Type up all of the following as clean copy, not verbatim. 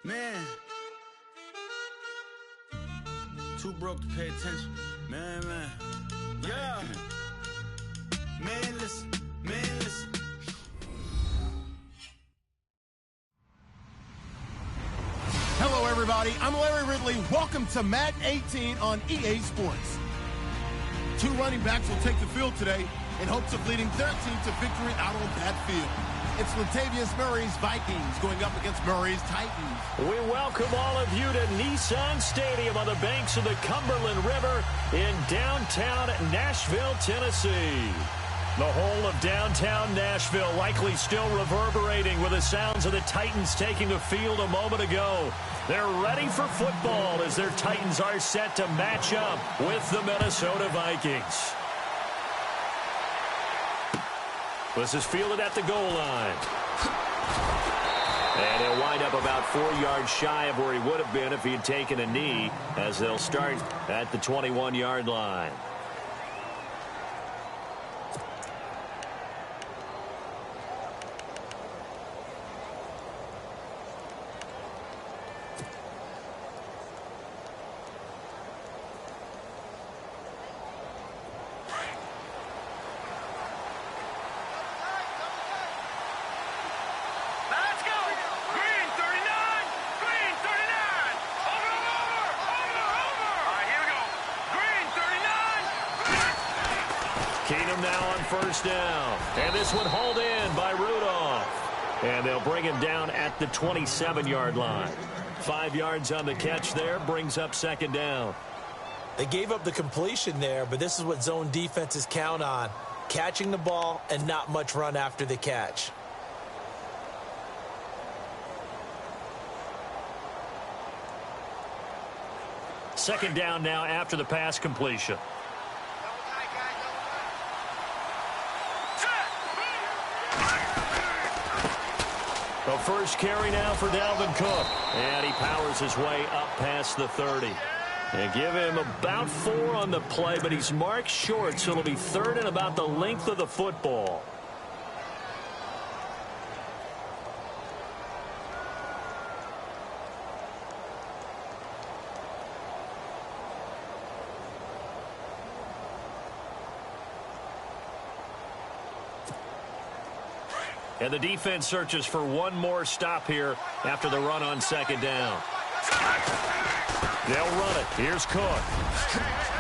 Man, too broke to pay attention. Man. Yeah. Man, listen. Hello, everybody. I'm Larry Ridley. Welcome to Madden 18 on EA Sports. Two running backs will take the field today in hopes of leading their team to victory out on that field. It's Latavius Murray's Vikings going up against Murray's Titans. We welcome all of you to Nissan Stadium on the banks of the Cumberland River in downtown Nashville, Tennessee. The whole of downtown Nashville likely still reverberating with the sounds of the Titans taking the field a moment ago. They're ready for football as their Titans are set to match up with the Minnesota Vikings. This is fielded at the goal line. And he'll wind up about 4 yards shy of where he would have been if he had taken a knee, as they'll start at the 21-yard line. First down, and this one hauled in by Rudolph, and they'll bring him down at the 27-yard line. 5 yards on the catch there, brings up second down. They gave up the completion there, but this is what zone defenses count on: catching the ball and not much run after the catch. Second down now after the pass completion. The first carry now for Dalvin Cook. And he powers his way up past the 30. And give him about 4 on the play, but he's marked short, so it'll be third and about the length of the football. And the defense searches for one more stop here after the run on second down. They'll run it. Here's Cook.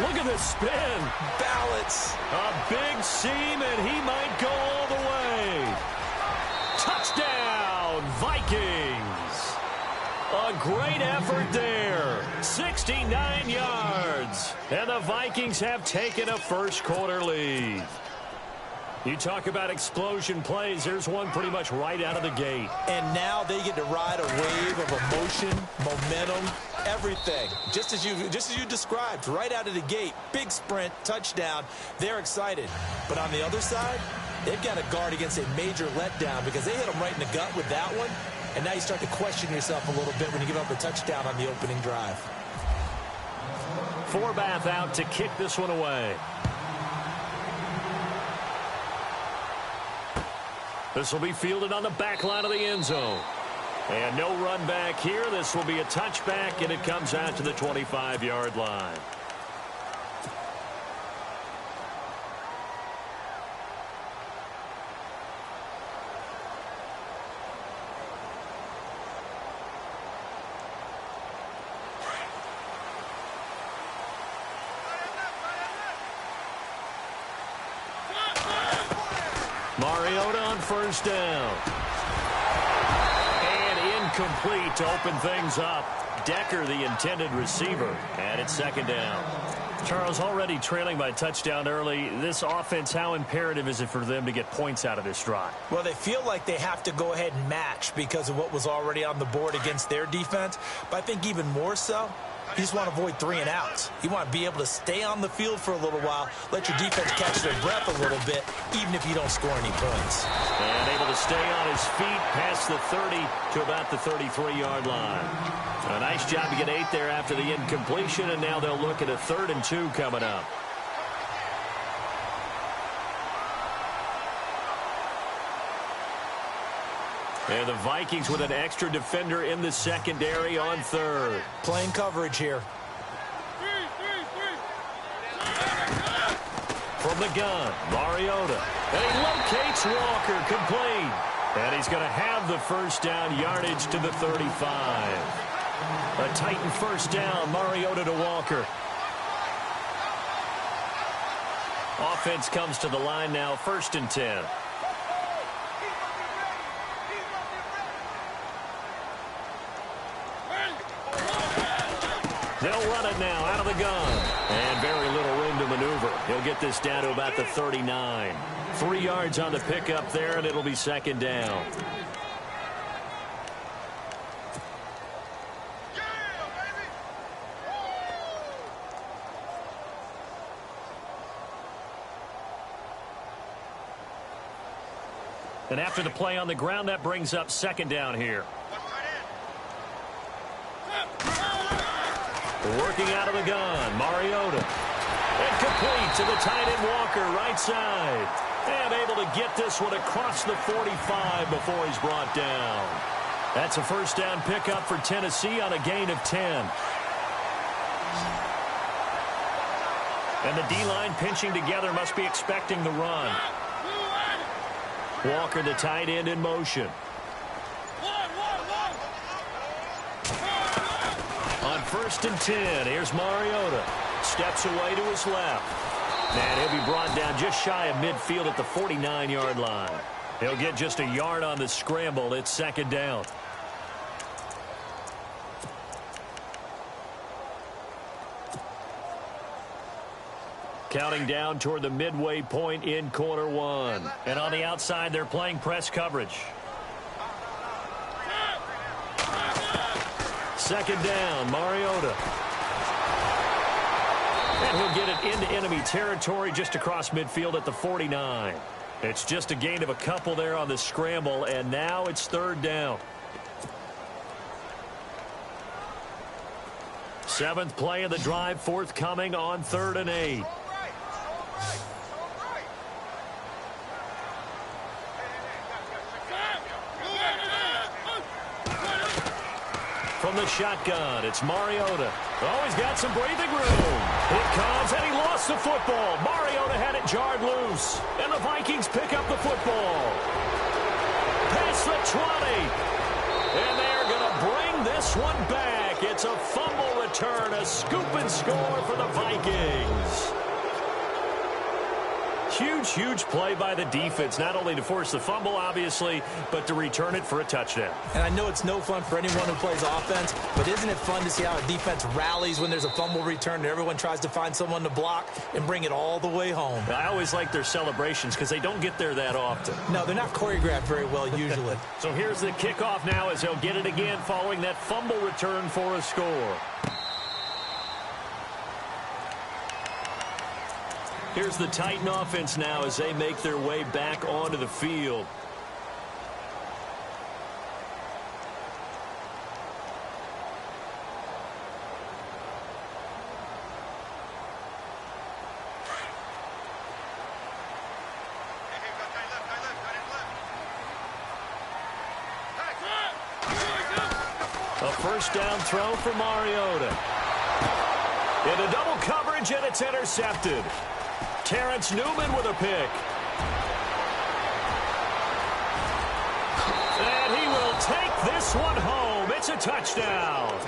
Look at this spin. Balance. A big seam, and he might go all the way. Touchdown, Vikings. A great effort there. 69 yards. And the Vikings have taken a first-quarter lead. You talk about explosion plays. There's one pretty much right out of the gate. And now they get to ride a wave of emotion, momentum, everything. Just as you described, right out of the gate. Big sprint, touchdown. They're excited. But on the other side, they've got to guard against a major letdown because they hit them right in the gut with that one. And now you start to question yourself a little bit when you give up a touchdown on the opening drive. Forbath out to kick this one away. This will be fielded on the back line of the end zone. And no run back here. This will be a touchback, and it comes out to the 25-yard line. Mariota on first down. And incomplete to open things up. Decker, the intended receiver, and it's second down. Charles, already trailing by touchdown early. This offense, how imperative is it for them to get points out of this drive? Well, they feel like they have to go ahead and match because of what was already on the board against their defense. But I think even more so, you just want to avoid 3 and outs. You want to be able to stay on the field for a little while, let your defense catch their breath a little bit, even if you don't score any points. And able to stay on his feet past the 30 to about the 33-yard line. A nice job to get 8 there after the incompletion, and now they'll look at a 3rd and 2 coming up. And the Vikings with an extra defender in the secondary on third. Playing coverage here. From the gun, Mariota. And he locates Walker, complete. And he's going to have the first down, yardage to the 35. A Titan first down, Mariota to Walker. Offense comes to the line now, 1st and 10. They'll run it now out of the gun. And very little room to maneuver. He'll get this down to about the 39. 3 yards on the pickup there, and it'll be 2nd down. And after the play on the ground, that brings up 2nd down here. Working out of the gun, Mariota. And complete to the tight end Walker, right side. And able to get this one across the 45 before he's brought down. That's a first down pickup for Tennessee on a gain of 10. And the D-line pinching together, must be expecting the run. Walker, the tight end, in motion. On 1st and 10, here's Mariota. Steps away to his left. And he'll be brought down just shy of midfield at the 49-yard line. He'll get just a yard on the scramble. It's 2nd down. Counting down toward the midway point in quarter 1. And on the outside, they're playing press coverage. 2nd down, Mariota. And he'll get it into enemy territory just across midfield at the 49. It's just a gain of a couple there on the scramble, and now it's 3rd down. 7th play of the drive forthcoming on 3rd and 8. From the shotgun, it's Mariota. Oh, he's got some breathing room. It comes, and he lost the football. Mariota had it jarred loose, and the Vikings pick up the football. Past the 20. And they're going to bring this one back. It's a fumble return, a scoop and score for the Vikings. Huge, huge play by the defense, not only to force the fumble, obviously, but to return it for a touchdown. And I know it's no fun for anyone who plays offense, but isn't it fun to see how a defense rallies when there's a fumble return and everyone tries to find someone to block and bring it all the way home? I always like their celebrations because they don't get there that often. No, they're not choreographed very well usually. So here's the kickoff now as he'll get it again following that fumble return for a score. Here's the Titan offense now as they make their way back onto the field. A first down throw for Mariota. Into double coverage, and it's intercepted. Terrence Newman with a pick. And he will take this one home. It's a touchdown.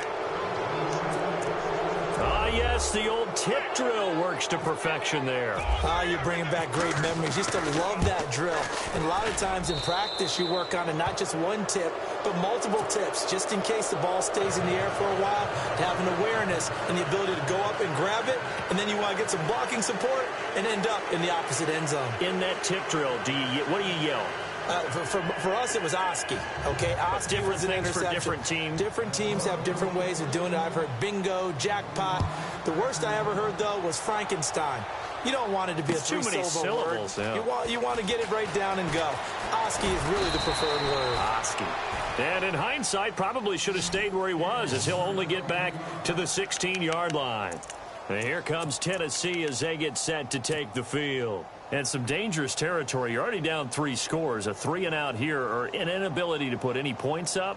Ah, yes, the old tip drill works to perfection there. Ah, you're bringing back great memories. Used to love that drill. And a lot of times in practice, you work on it, not just one tip, but multiple tips, just in case the ball stays in the air for a while, to have an awareness and the ability to go up and grab it, and then you want to get some blocking support and end up in the opposite end zone. In that tip drill, what do you yell? For us, it was Oski. Okay, Oski was an interception. For different teams. Different teams have different ways of doing it. I've heard bingo, jackpot. The worst I ever heard, though, was Frankenstein. You don't want it to be a three-syllable word. Yeah. You want to get it right down and go. Oski is really the preferred word. Oski. And in hindsight, probably should have stayed where he was, as he'll only get back to the 16-yard line. And here comes Tennessee as they get set to take the field. And some dangerous territory. You're already down 3 scores. A 3-and-out here, or an inability to put any points up.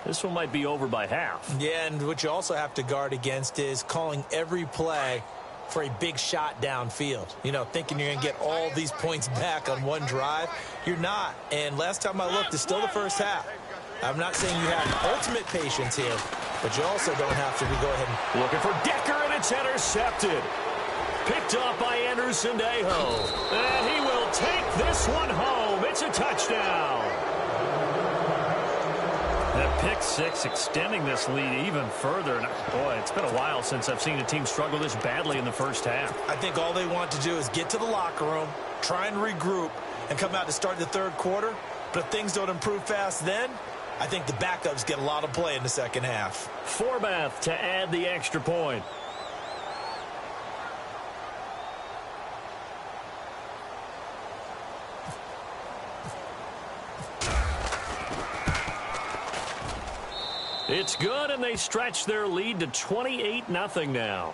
This one might be over by half. Yeah, and what you also have to guard against is calling every play for a big shot downfield. You know, thinking you're going to get all these points back on one drive. You're not. And last time I looked, it's still the first half. I'm not saying you have ultimate patience here, but you also don't have to go ahead and... Looking for Decker, and it's intercepted. Picked up by Anderson Dejo. And he will take this one home. It's a touchdown. That pick six extending this lead even further. And boy, it's been a while since I've seen a team struggle this badly in the first half. I think all they want to do is get to the locker room, try and regroup, and come out to start the third quarter. But if things don't improve fast then, I think the backups get a lot of play in the second half. Forbath to add the extra point. It's good, and they stretch their lead to 28-0 now.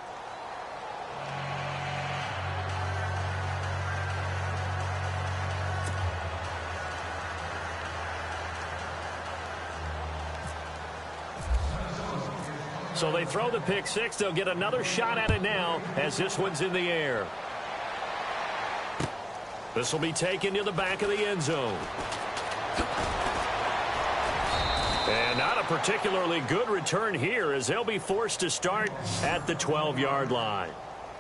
So they throw the pick six. They'll get another shot at it now as this one's in the air. This will be taken to the back of the end zone. And not a particularly good return here as they'll be forced to start at the 12-yard line.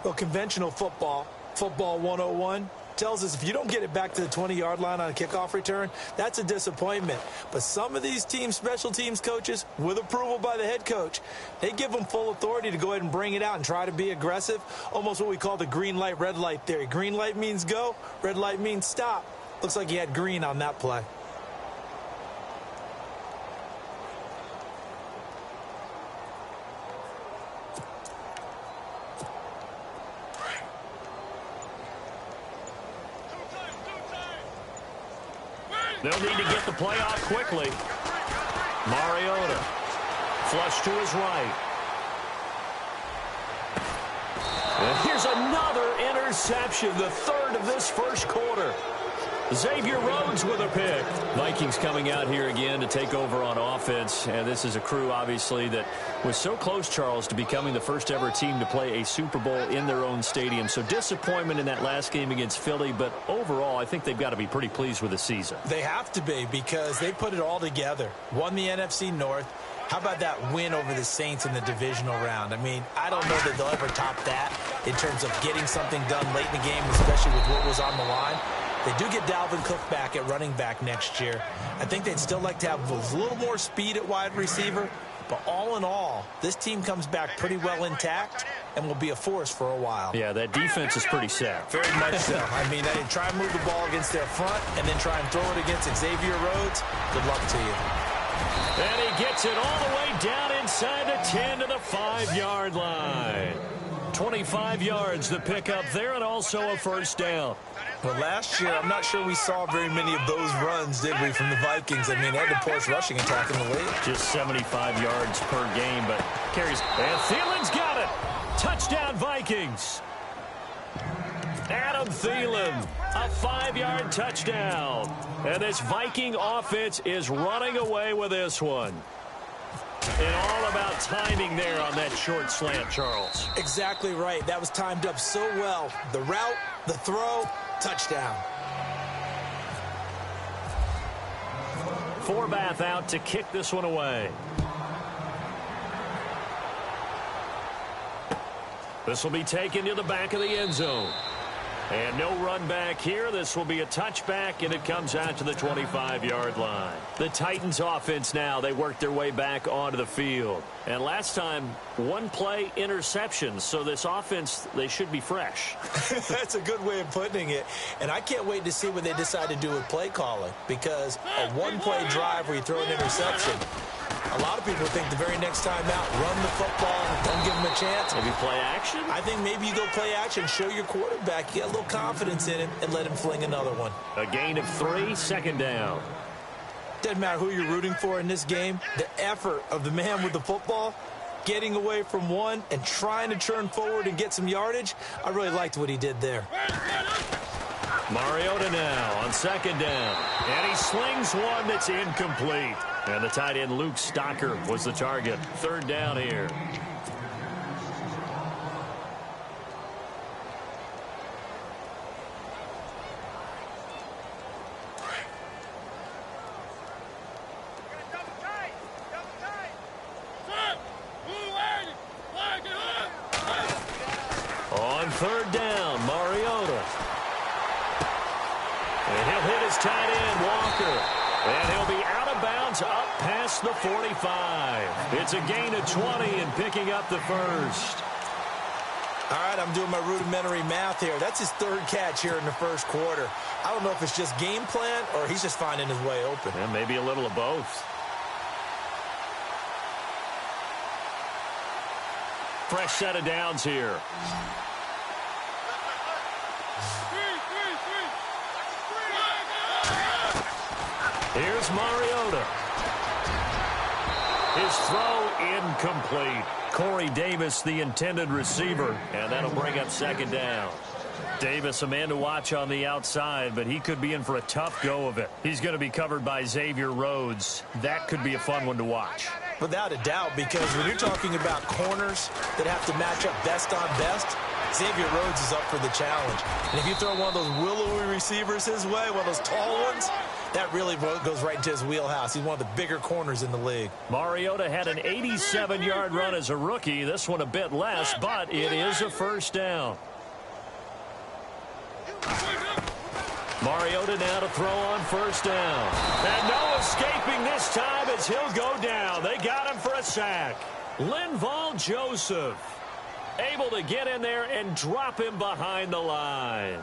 Well, conventional football 101, tells us if you don't get it back to the 20-yard line on a kickoff return, that's a disappointment. But some of these teams, special teams coaches, with approval by the head coach, they give them full authority to go ahead and bring it out and try to be aggressive, almost what we call the green light, red light theory. Green light means go, red light means stop. Looks like he had green on that play. They'll need to get the play off quickly. Mariota. Flush to his right. And here's another interception, the third of this first quarter. Xavier Rhodes with a pick. Vikings coming out here again to take over on offense. And this is a crew, obviously, that was so close, Charles, to becoming the first ever team to play a Super Bowl in their own stadium. So disappointment in that last game against Philly. But overall, I think they've got to be pretty pleased with the season. They have to be because they put it all together. Won the NFC North. How about that win over the Saints in the divisional round? I mean, I don't know that they'll ever top that in terms of getting something done late in the game, especially with what was on the line. They do get Dalvin Cook back at running back next year. I think they'd still like to have a little more speed at wide receiver. But all in all, this team comes back pretty well intact and will be a force for a while. Yeah, that defense is pretty set. Very much so. I mean, they try and move the ball against their front and then try and throw it against Xavier Rhodes. Good luck to you. And he gets it all the way down inside the 10 to the 5-yard line. 25 yards the pickup there, and also a first down. Well, last year, I'm not sure we saw very many of those runs, did we, from the Vikings? I mean, they had the poorest rushing attack in the league. Just 75 yards per game, but carries. And Thielen's got it. Touchdown, Vikings. Adam Thielen, a 5-yard touchdown. And this Viking offense is running away with this one. And all about timing there on that short slant, Charles. Exactly right. That was timed up so well. The route, the throw, touchdown. Forbath out to kick this one away. This will be taken to the back of the end zone. And no run back here. This will be a touchback, and it comes out to the 25-yard line. The Titans offense now, they work their way back onto the field. And last time, one play interception. So this offense, they should be fresh. That's a good way of putting it. And I can't wait to see what they decide to do with play calling. Because a one-play drive where you throw an interception, a lot of people think the very next time out, run the football, don't give them a chance. Maybe play action? I think maybe you go play action, show your quarterback, get a little confidence in him, and let him fling another one. A gain of 3, second down. Doesn't matter who you're rooting for in this game. The effort of the man with the football, getting away from one and trying to turn forward and get some yardage, I really liked what he did there. Mariota now on second down. And he slings one that's incomplete. And the tight end Luke Stocker was the target. Third down here. On third down, Mariota. And he'll hit his tight end, Walker. And he'll be out of bounds up past the 45. It's a gain of 20 and picking up the first. All right, I'm doing my rudimentary math here. That's his third catch here in the first quarter. I don't know if it's just game plan or he's just finding his way open. Yeah, maybe a little of both. Fresh set of downs here. Here's Mariota. His throw incomplete. Corey Davis, the intended receiver, and that'll bring up second down. Davis, a man to watch on the outside, but he could be in for a tough go of it. He's going to be covered by Xavier Rhodes. That could be a fun one to watch. Without a doubt, because when you're talking about corners that have to match up best on best, Xavier Rhodes is up for the challenge. And if you throw one of those willowy receivers his way, one of those tall ones, that really goes right into his wheelhouse. He's one of the bigger corners in the league. Mariota had an 87-yard run as a rookie. This one a bit less, but it is a first down. Mariota now to throw on first down. And no escaping this time as he'll go down. They got him for a sack. Linval Joseph able to get in there and drop him behind the line.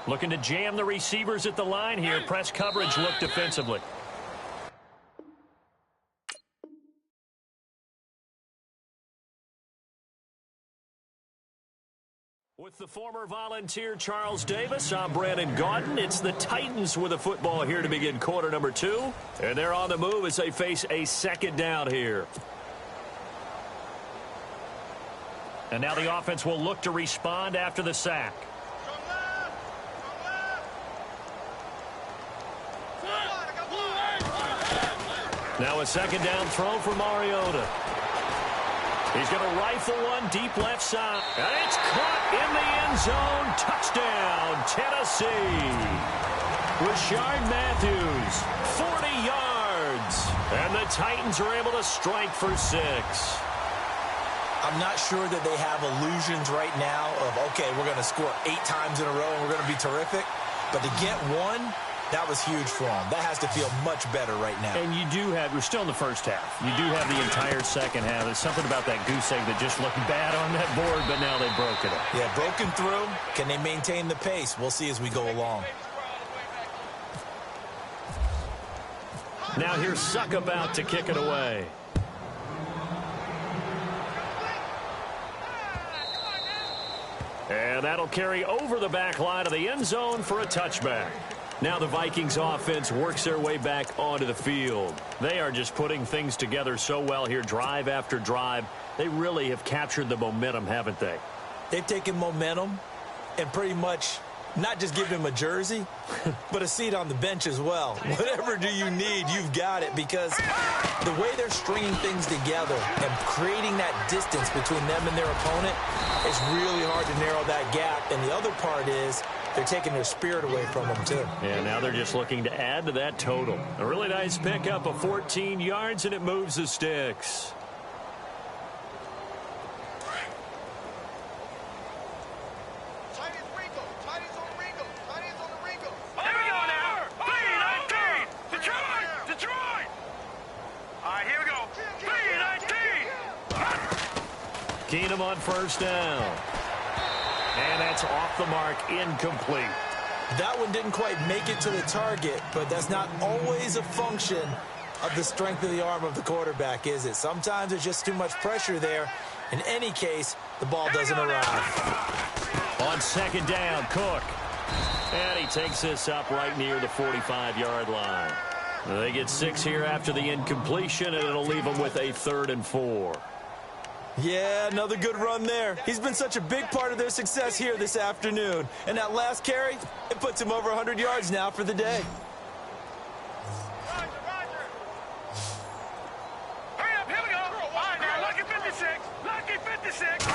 Looking to jam the receivers at the line here. Press coverage look defensively. With the former Volunteer Charles Davis, I'm Brandon Gaudin. It's the Titans with the football here to begin quarter number 2. And they're on the move as they face a second down here. And now the offense will look to respond after the sack. Now a second down throw for Mariota. He's going to rifle one deep left side. And it's caught in the end zone. Touchdown, Tennessee. Rashard Matthews, 40 yards. And the Titans are able to strike for 6. I'm not sure that they have illusions right now of, okay, we're going to score 8 times in a row and we're going to be terrific. But to get one, that was huge for them. That has to feel much better right now. And you do have, we're still in the first half. You do have the entire second half. There's something about that goose egg that just looked bad on that board, but now they've broken it. Yeah, broken through. Can they maintain the pace? We'll see as we go along. Now here's Suck about to kick it away. And that'll carry over the back line of the end zone for a touchback. Now the Vikings offense works their way back onto the field. They are just putting things together so well here, drive after drive. They really have captured the momentum, haven't they? They've taken momentum and pretty much not just given him a jersey, but a seat on the bench as well. Whatever do you need, you've got it, because the way they're stringing things together and creating that distance between them and their opponent, it's really hard to narrow that gap. And the other part is they're taking their spirit away from them, too. Yeah, now they're just looking to add to that total. A really nice pickup of 14 yards, and it moves the sticks. Keenum on first down. And that's off the mark, incomplete. That one didn't quite make it to the target, but that's not always a function of the strength of the arm of the quarterback, is it? Sometimes there's just too much pressure there. In any case, the ball doesn't arrive. On second down, Cook. And he takes this up right near the 45-yard line. They get 6 here after the incompletion, and it'll leave them with a 3rd and 4. Yeah, another good run there. He's been such a big part of their success here this afternoon. And that last carry, it puts him over 100 yards now for the day. Hurry up, here we go. All right, now, lucky 56. Lucky 56.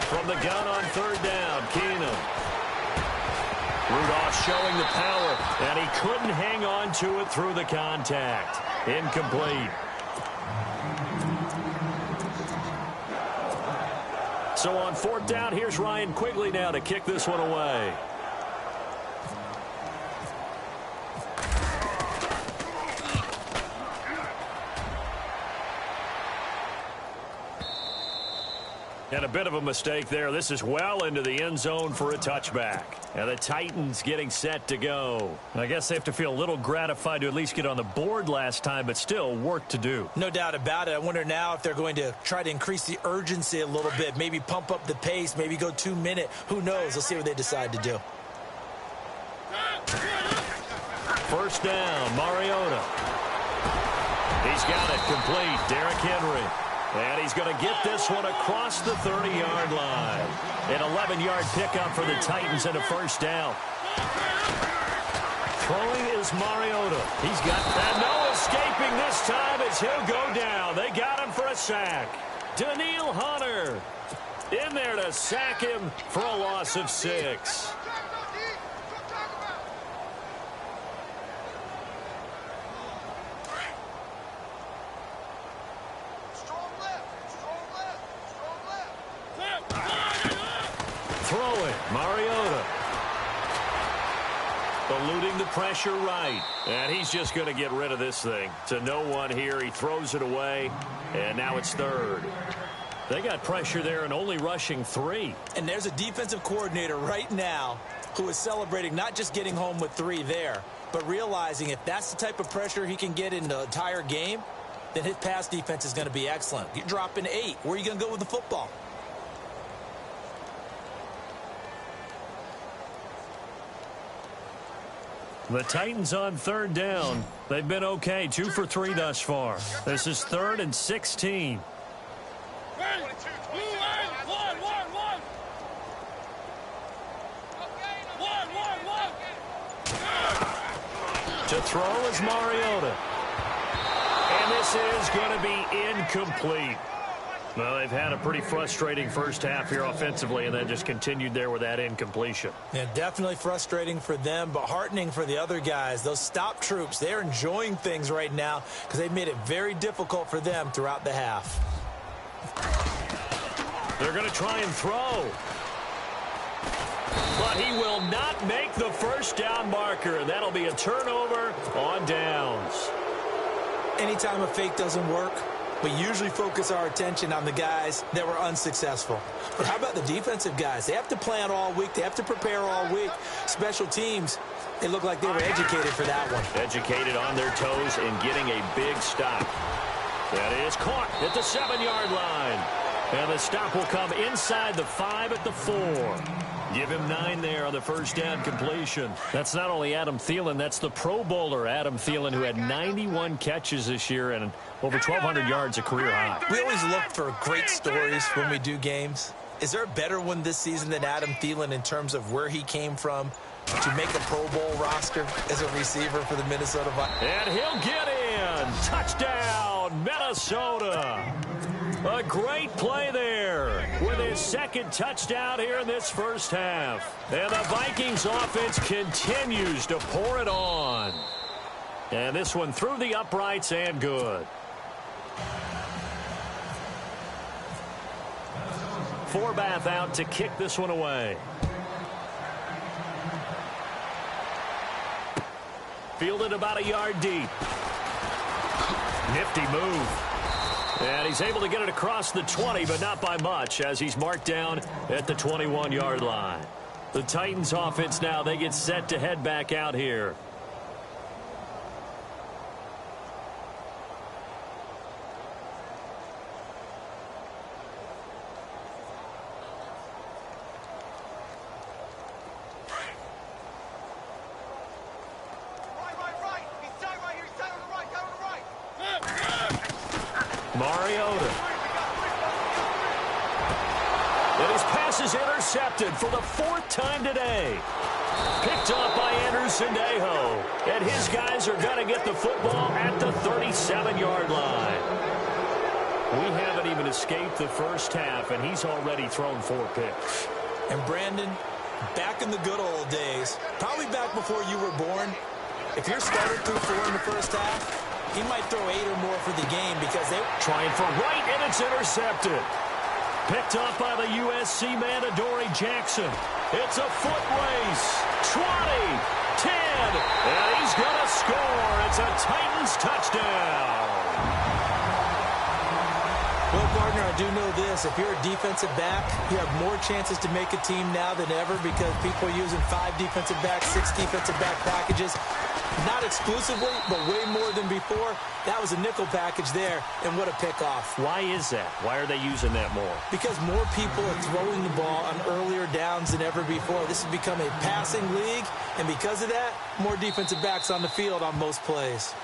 From the gun on 3rd down, Keenum. Rudolph showing the power, and he couldn't hang on to it through the contact. Incomplete. So on 4th down, here's Ryan Quigley now to kick this one away. And a bit of a mistake there. This is well into the end zone for a touchback. And the Titans getting set to go. I guess they have to feel a little gratified to at least get on the board last time, but still work to do. No doubt about it. I wonder now if they're going to try to increase the urgency a little bit, maybe pump up the pace, maybe go 2-minute. Who knows? Let's see what they decide to do. 1st down, Mariota. He's got it complete. Derrick Henry. And he's going to get this one across the 30-yard line. An 11-yard pickup for the Titans and a 1st down. Throwing is Mariota. He's got that. No escaping this time as he'll go down. They got him for a sack. Daniil Hunter in there to sack him for a loss of 6. Throwing, Mariota. Eluding the pressure right. And he's just going to get rid of this thing. To no one here. He throws it away. And now it's 3rd. They got pressure there and only rushing 3. And there's a defensive coordinator right now who is celebrating not just getting home with 3 there, but realizing if that's the type of pressure he can get in the entire game, then his pass defense is going to be excellent. You're dropping 8. Where are you going to go with the football? The Titans on 3rd down. They've been okay. 2 for 3 thus far. This is 3rd and 16. To throw is Mariota. And this is going to be incomplete. Well, they've had a pretty frustrating first half here offensively, and then just continued there with that incompletion. Yeah, definitely frustrating for them, but heartening for the other guys. Those stop troops, they're enjoying things right now because they've made it very difficult for them throughout the half. They're going to try and throw. But he will not make the 1st down marker. That'll be a turnover on downs. Anytime a fake doesn't work, we usually focus our attention on the guys that were unsuccessful. But how about the defensive guys? They have to plan all week. They have to prepare all week. Special teams, they look like they were educated for that one. Educated on their toes and getting a big stop. That is caught at the 7-yard line. And the stop will come inside the 5 at the 4. Give him 9 there on the 1st down completion. That's not only Adam Thielen, that's the Pro Bowler Adam Thielen, who had 91 catches this year and over 1,200 yards, a career high. We always look for great stories when we do games. Is there a better one this season than Adam Thielen in terms of where he came from to make a Pro Bowl roster as a receiver for the Minnesota Vikings? And he'll get in. Touchdown, Minnesota. A great play there with his 2nd touchdown here in this first half. And the Vikings offense continues to pour it on. And this one through the uprights and good. Forbath out to kick this one away. Fielded about a yard deep. Nifty move. And he's able to get it across the 20, but not by much, as he's marked down at the 21-yard line. The Titans offense now, they get set to head back out here. Right. He's tight Mariota. And his pass is intercepted for the 4th time today. Picked up by Anderson-Dejo. And his guys are going to get the football at the 37-yard line. We haven't even escaped the first half, and he's already thrown 4 picks. And Brandon, back in the good old days, probably back before you were born, if your starter threw 4 in the first half, he might throw 8 or more for the game because they were trying for right, and it's intercepted. Picked up by the USC man, Adoree Jackson. It's a foot race. 20, 10, and he's going to score. It's a Titans touchdown. Well, partner, I do know this. If you're a defensive back, you have more chances to make a team now than ever because people are using 5 defensive backs, 6 defensive back packages. Not exclusively, but way more than before. That was a nickel package there, and what a pickoff. Why is that? Why are they using that more? Because more people are throwing the ball on earlier downs than ever before. This has become a passing league, and because of that, more defensive backs on the field on most plays.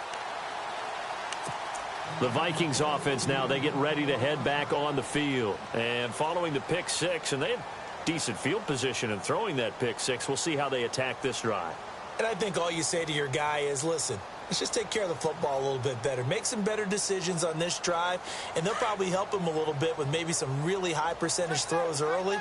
The Vikings offense now, they get ready to head back on the field. And following the pick 6, and they have decent field position in throwing that pick 6. We'll see how they attack this drive. And I think all you say to your guy is, listen, let's just take care of the football a little bit better. Make some better decisions on this drive, and they'll probably help him a little bit with maybe some really high percentage throws early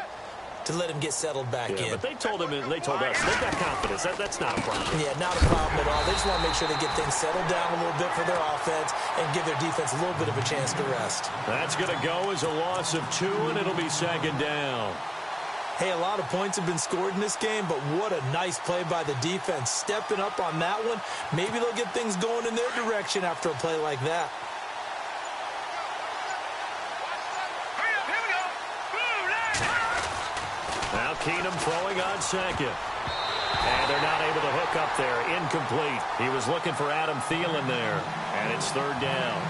to let him get settled back in. But they told us they've got confidence. That's not a problem. Yeah, not a problem at all. They just want to make sure they get things settled down a little bit for their offense and give their defense a little bit of a chance to rest. That's going to go as a loss of 2, and it'll be 2nd down. Hey, a lot of points have been scored in this game, but what a nice play by the defense. Stepping up on that one, maybe they'll get things going in their direction after a play like that. Now Keenum throwing on 2nd. And they're not able to hook up there. Incomplete. He was looking for Adam Thielen there. And it's 3rd down.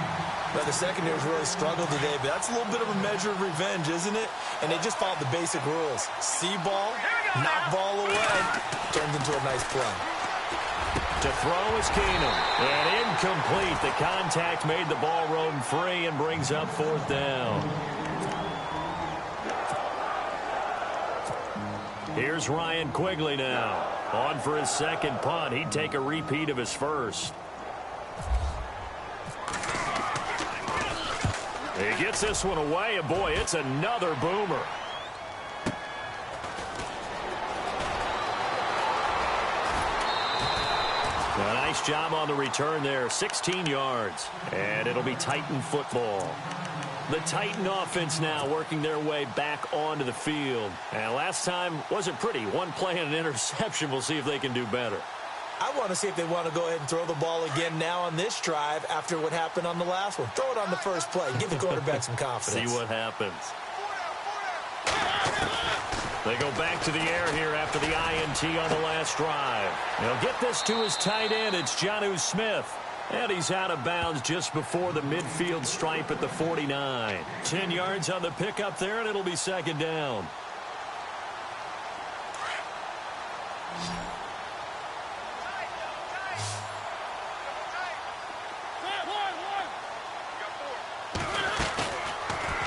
Well, the secondary's really struggled today, but that's a little bit of a measure of revenge, isn't it? And they just followed the basic rules. See ball, knock ball away, turns into a nice play. To throw is Keenum. And incomplete. The contact made the ball roam free and brings up 4th down. Here's Ryan Quigley now. On for his 2nd punt. He'd take a repeat of his first. He gets this one away, and boy, it's another boomer. A nice job on the return there, 16 yards, and it'll be Titan football. The Titan offense now working their way back onto the field. And last time wasn't pretty. 1 play and an interception. We'll see if they can do better. I want to see if they want to go ahead and throw the ball again now on this drive after what happened on the last one. Throw it on the first play. Give the quarterback some confidence. See what happens. They go back to the air here after the INT on the last drive. They'll get this to his tight end. It's Jonnu Smith. And he's out of bounds just before the midfield stripe at the 49. 10 yards on the pickup there, and it'll be 2nd down.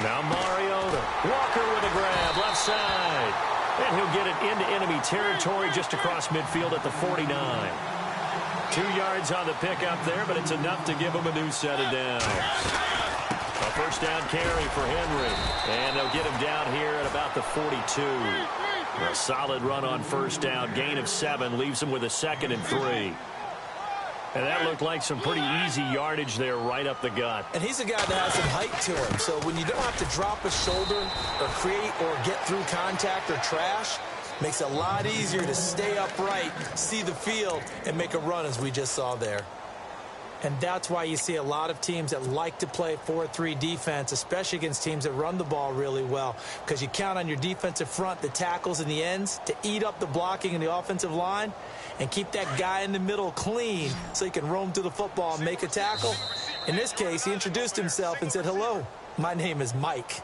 Now Mariota. Walker with a grab, left side. And he'll get it into enemy territory just across midfield at the 49. 2 yards on the pickup there, but it's enough to give him a new set of downs. A 1st down carry for Henry. And they'll get him down here at about the 42. A solid run on 1st down. Gain of 7 leaves him with a 2nd and 3. And that looked like some pretty easy yardage there right up the gut. And he's a guy that has some height to him. So when you don't have to drop a shoulder or create or get through contact or trash, makes it a lot easier to stay upright, see the field, and make a run as we just saw there. And that's why you see a lot of teams that like to play 4-3 defense, especially against teams that run the ball really well, because you count on your defensive front, the tackles and the ends, to eat up the blocking in the offensive line and keep that guy in the middle clean so he can roam through the football and make a tackle. In this case, he introduced himself and said, "Hello, my name is Mike."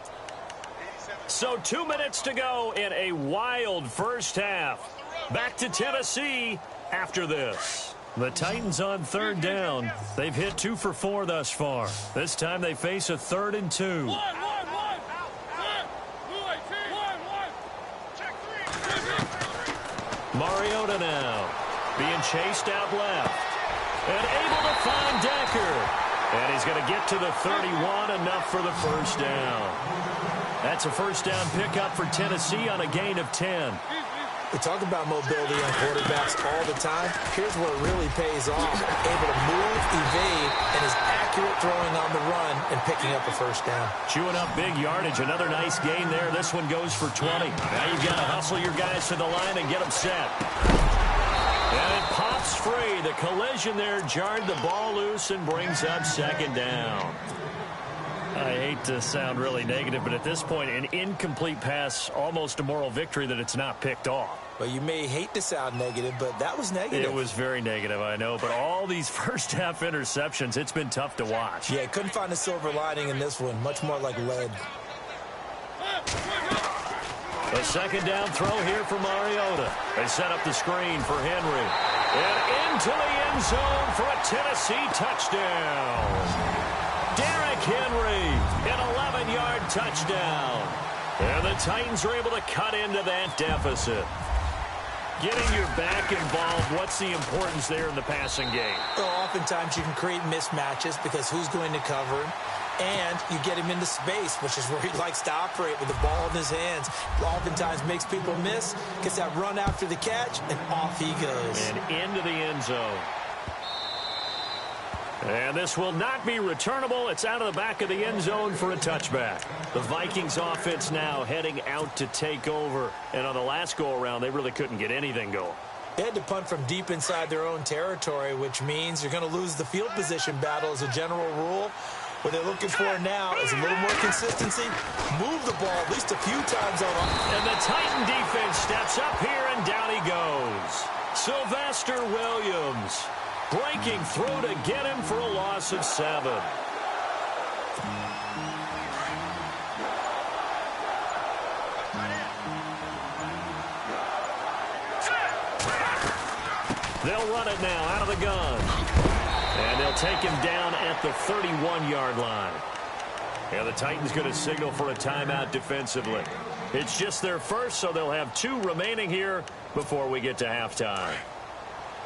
So 2 minutes to go in a wild first half. Back to Tennessee after this. The Titans on third down. They've hit 2 for 4 thus far. This time they face a 3rd and 2. Mariota now being chased out left and able to find Decker. And he's going to get to the 31, enough for the first down. That's a first down pickup for Tennessee on a gain of 10. We talk about mobility on quarterbacks all the time. Here's where it really pays off. Able to move, evade, and is accurate throwing on the run and picking up a first down. Chewing up big yardage. Another nice gain there. This one goes for 20. Now you've got to hustle your guys to the line and get them set. And it pops free. The collision there jarred the ball loose and brings up second down. I hate to sound really negative, but at this point, an incomplete pass, almost a moral victory that it's not picked off. Well, you may hate to sound negative, but that was negative. It was very negative, I know. But all these first-half interceptions, it's been tough to watch. Yeah, couldn't find a silver lining in this one. Much more like lead. A second down throw here for Mariota. They set up the screen for Henry. And into the end zone for a Tennessee touchdown. Derrick Henry, an 11-yard touchdown. And the Titans are able to cut into that deficit. Getting your back involved, what's the importance there in the passing game? Well, oftentimes you can create mismatches because who's going to cover him? And you get him into space, which is where he likes to operate with the ball in his hands. Oftentimes makes people miss, gets that run after the catch, and off he goes. And into the end zone. And this will not be returnable. It's out of the back of the end zone for a touchback. The Vikings offense now heading out to take over. And on the last go-around, they really couldn't get anything going. They had to punt from deep inside their own territory, which means you're going to lose the field position battle as a general rule. What they're looking for now is a little more consistency. Move the ball at least a few times on. And the Titan defense steps up here, and down he goes. Sylvester Williams breaking through to get him for a loss of 7. They'll run it now out of the gun. And they'll take him down at the 31-yard line. And the Titans going to signal for a timeout defensively. It's just their first, so they'll have 2 remaining here before we get to halftime.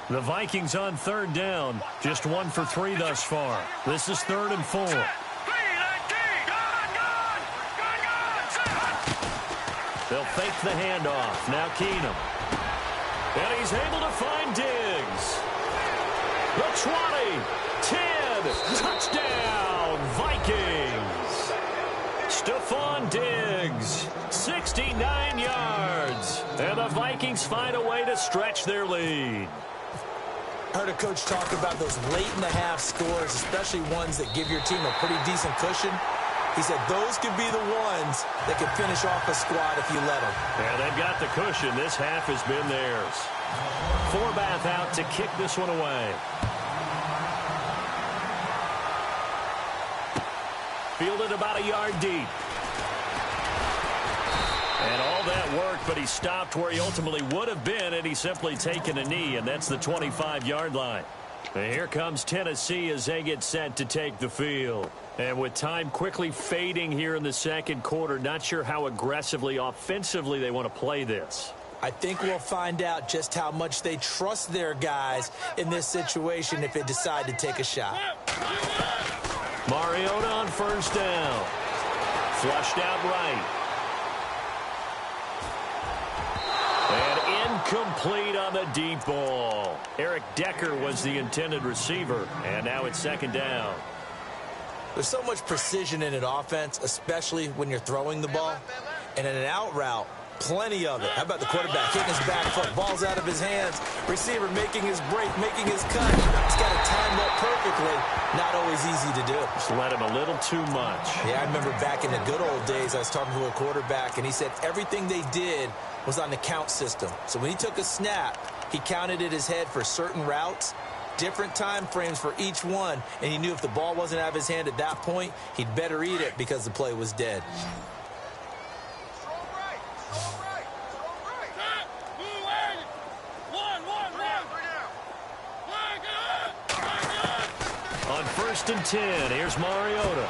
The Vikings on third down, just 1 for 3 thus far. This is 3rd and 4. They'll fake the handoff. Now Keenum. And he's able to find Diggs. The 20, 10, touchdown, Vikings. Stephon Diggs, 69 yards. And the Vikings find a way to stretch their lead. I heard a coach talk about those late-in-the-half scores, especially ones that give your team a pretty decent cushion. He said those could be the ones that can finish off a squad if you let them. Yeah, they've got the cushion. This half has been theirs. Forbath out to kick this one away. Fielded about a yard deep. And all that work, but he stopped where he ultimately would have been, and he's simply taken a knee, and that's the 25-yard line. And here comes Tennessee as they get set to take the field. And with time quickly fading here in the second quarter, not sure how aggressively, offensively they want to play this. I think we'll find out just how much they trust their guys in this situation if they decide to take a shot. Mariota on first down. Flushed out right. And incomplete on the deep ball. Eric Decker was the intended receiver, and now it's second down. There's so much precision in an offense, especially when you're throwing the ball. And in an out route, plenty of it. How about the quarterback hitting his back foot, ball's out of his hands, receiver making his break, making his cut. He's got to time that perfectly. Not always easy to do. Just let him a little too much. Yeah, I remember back in the good old days, I was talking to a quarterback, and he said everything they did was on the count system. So when he took a snap, he counted in his head for certain routes, different time frames for each one, and he knew if the ball wasn't out of his hand at that point, he'd better eat it because the play was dead. 1st and 10. Here's Mariota.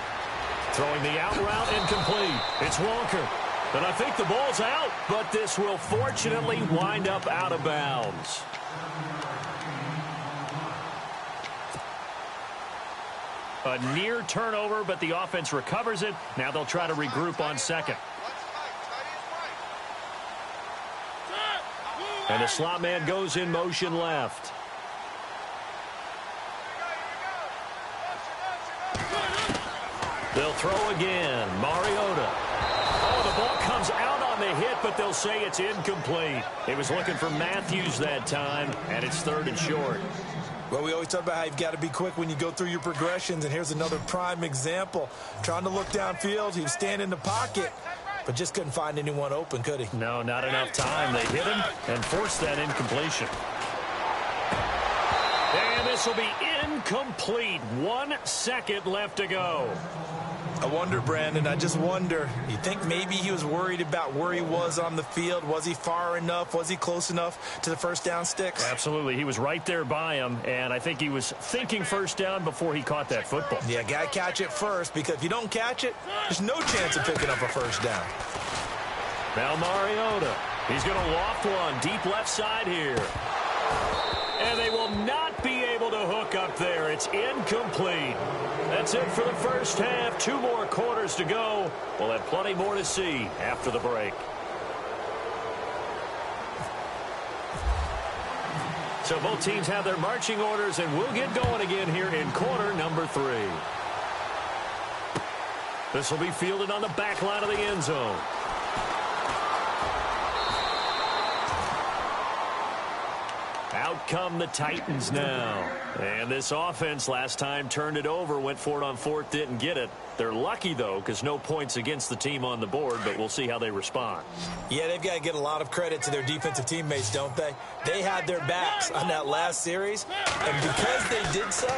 Throwing the out route incomplete. It's Walker. And I think the ball's out, but this will fortunately wind up out of bounds. A near turnover, but the offense recovers it. Now they'll try to regroup on second. And the slot man goes in motion left. They'll throw again. Mariota. Oh, the ball comes out on the hit, but they'll say it's incomplete. It was looking for Matthews that time, and it's 3rd and short. Well, we always talk about how you've got to be quick when you go through your progressions, and here's another prime example. Trying to look downfield, he was standing in the pocket, but just couldn't find anyone open, could he? No, not enough time. They hit him and forced that incompletion. And this will be incomplete. 1 second left to go. I wonder, Brandon, I just wonder, you think maybe he was worried about where he was on the field? Was he far enough? Was he close enough to the first down sticks? Absolutely. He was right there by him, and I think he was thinking first down before he caught that football. Yeah, got to catch it first, because if you don't catch it, there's no chance of picking up a first down. Now Mariota. He's going to loft one deep left side here. And they will not be able to hook up there. It's incomplete. That's it for the first half. 2 more quarters to go. We'll have plenty more to see after the break. So both teams have their marching orders, and we'll get going again here in quarter number 3. This will be fielded on the back line of the end zone. Out come the Titans now. And this offense last time turned it over, went for it on 4th, didn't get it. They're lucky, though, because no points against the team on the board, but we'll see how they respond. Yeah, they've got to get a lot of credit to their defensive teammates, don't they? They had their backs on that last series, and because they did so,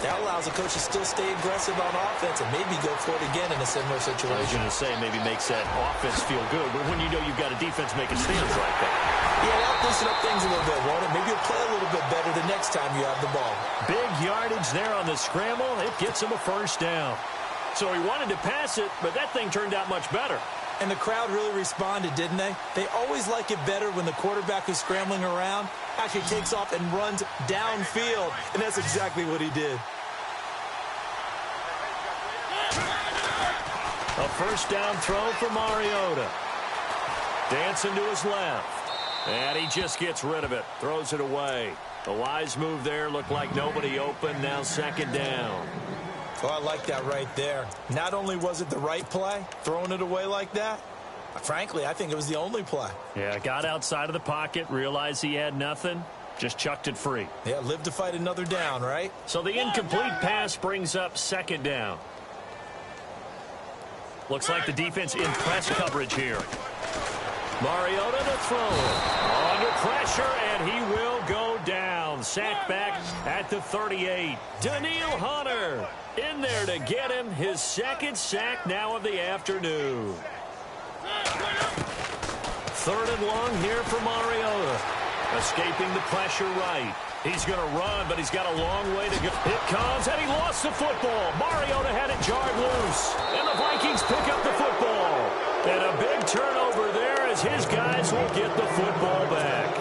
that allows the coach to still stay aggressive on offense and maybe go for it again in a similar situation. I was going to say maybe makes that offense feel good, but when you know you've got a defense making stands like that. Yeah, that'll loosen up things a little bit, won't it? Maybe you'll play a little bit better the next time you have the ball. Big yardage there on the scramble. It gets him a first down. So he wanted to pass it, but that thing turned out much better. And the crowd really responded, didn't they? They always like it better when the quarterback who's scrambling around actually takes off and runs downfield, and that's exactly what he did. A first down throw for Mariota. Dancing to his left. And he just gets rid of it. Throws it away. The wise move there. Looked like nobody open. Now 2nd down. Oh, I like that right there. Not only was it the right play, throwing it away like that, frankly, I think it was the only play. Yeah, got outside of the pocket, realized he had nothing, just chucked it free. Yeah, live to fight another down, right? So the incomplete pass brings up 2nd down. Looks like the defense in press coverage here. Mariota to throw. Under pressure, and he will go down. Sacked back at the 38. Daniil Hunter in there to get him. His 2nd sack now of the afternoon. 3rd and long here for Mariota. Escaping the pressure right. He's going to run, but he's got a long way to go. It comes, and he lost the football. Mariota had it jarred loose. And the Vikings pick up the football. And a big turnover there as his guys will get the football back.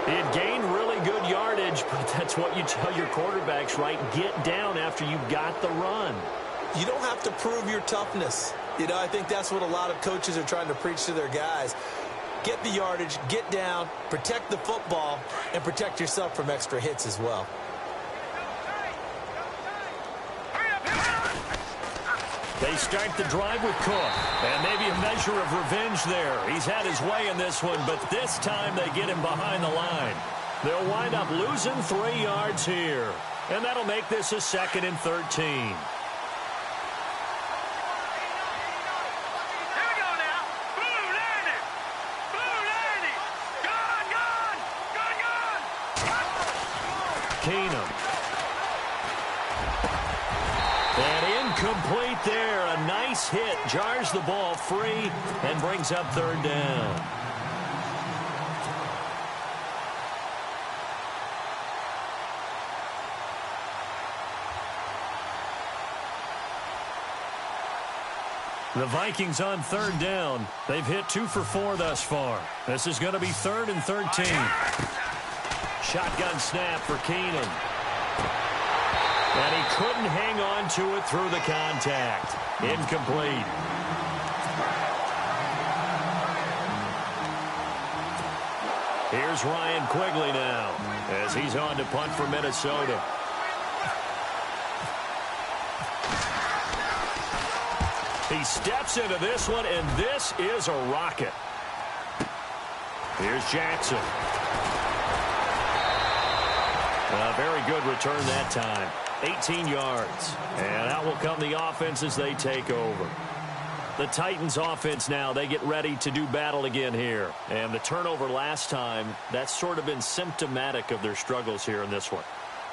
It gained really good yardage, but that's what you tell your quarterbacks, right? Get down after you got the run. You don't have to prove your toughness. You know, I think that's what a lot of coaches are trying to preach to their guys. Get the yardage, get down, protect the football, and protect yourself from extra hits as well. They start the drive with Cook, and maybe a measure of revenge there. He's had his way in this one, but this time they get him behind the line. They'll wind up losing 3 yards here, and that'll make this a 2nd and 13. Keenum. And incomplete there. A nice hit. Jars the ball free and brings up 3rd down. The Vikings on third down. They've hit 2 for 4 thus far. This is going to be 3rd and 13. Shotgun snap for Keenan. And he couldn't hang on to it through the contact. Incomplete. Here's Ryan Quigley now as he's on to punt for Minnesota. He steps into this one, and this is a rocket. Here's Jackson. A very good return that time. 18 yards. And out will come the offense as they take over. The Titans offense now, they get ready to do battle again here. And the turnover last time, that's sort of been symptomatic of their struggles here in this one.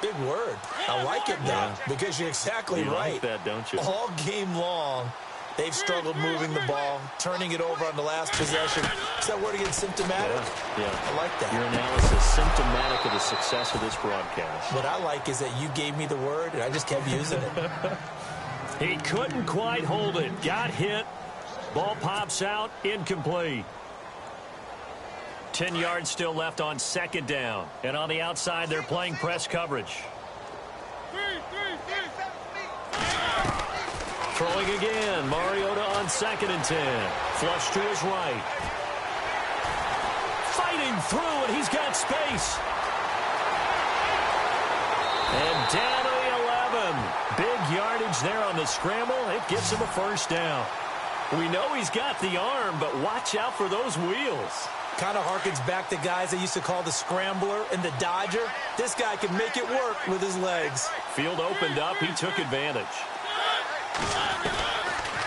Big word. I like it, though, because you're exactly right. Like that, don't you? All game long, they've struggled moving the ball, turning it over on the last possession. Is that word again, symptomatic? Yeah. I like that. Your analysis, symptomatic of the success of this broadcast. What I like is that you gave me the word, and I just kept using it. He couldn't quite hold it. Got hit. Ball pops out. Incomplete. 10 yards still left on second down. And on the outside, they're playing press coverage. Throwing again. Mariota on 2nd and 10. Flush to his right. Fighting through, and he's got space. And down to the 11. Big yardage there on the scramble. It gets him a first down. We know he's got the arm, but watch out for those wheels. Kind of harkens back to guys they used to call the scrambler and the dodger. This guy can make it work with his legs. Field opened up. He took advantage.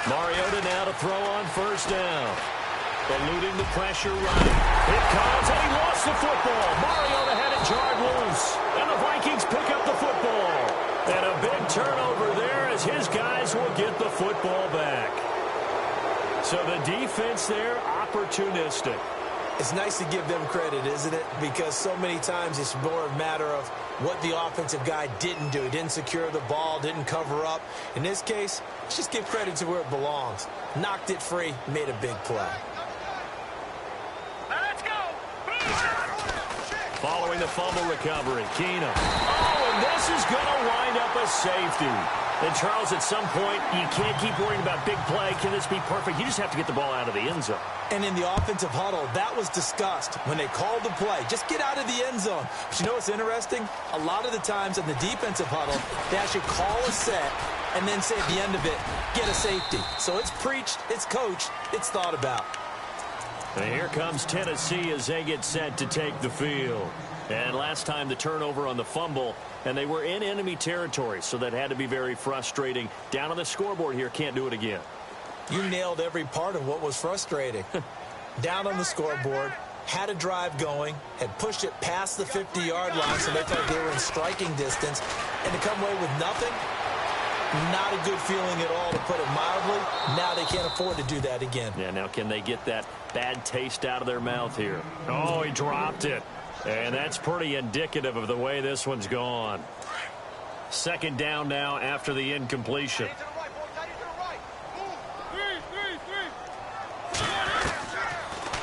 Mariota now to throw on first down. Eluding the pressure right. It comes, and he lost the football. Mariota had it jarred loose. And the Vikings pick up the football. And a big turnover there as his guys will get the football back. So the defense there, opportunistic. It's nice to give them credit, isn't it? Because so many times it's more a matter of what the offensive guy didn't do. He didn't secure the ball, didn't cover up. In this case, let's just give credit to where it belongs. Knocked it free, made a big play. Let's go. Following the fumble recovery, Keenan. Oh, and this is going to wind up a safety. And, Charles, at some point, you can't keep worrying about big play. Can this be perfect? You just have to get the ball out of the end zone. And in the offensive huddle, that was discussed when they called the play. Just get out of the end zone. But you know what's interesting? A lot of the times in the defensive huddle, they actually call a set and then say at the end of it, get a safety. So it's preached, it's coached, it's thought about. And here comes Tennessee as they get set to take the field. And last time the turnover on the fumble, and they were in enemy territory, so that had to be very frustrating. Down on the scoreboard here, can't do it again. You nailed every part of what was frustrating. Down on the scoreboard, had a drive going, had pushed it past the 50-yard line, so they thought they were in striking distance, and to come away with nothing, not a good feeling at all, to put it mildly. Now they can't afford to do that again. Yeah, now can they get that bad taste out of their mouth here? Oh, he dropped it. And that's pretty indicative of the way this one's gone. Second down now after the incompletion.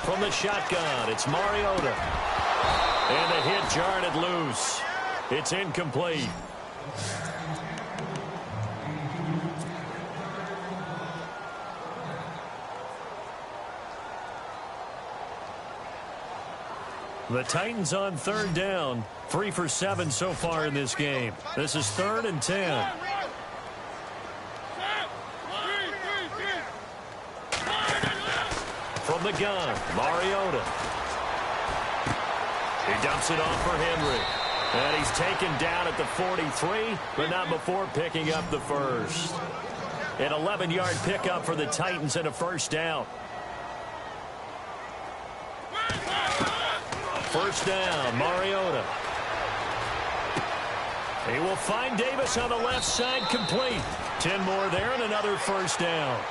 From the shotgun, it's Mariota. And the hit jarred it loose. It's incomplete. The Titans on third down. 3 for 7 so far in this game. This is 3rd and 10. From the gun, Mariota. He dumps it off for Henry. And he's taken down at the 43, but not before picking up the first. An 11-yard pickup for the Titans and a first down. First down, Mariota. He will find Davis on the left side, complete. 10 more there and another first down.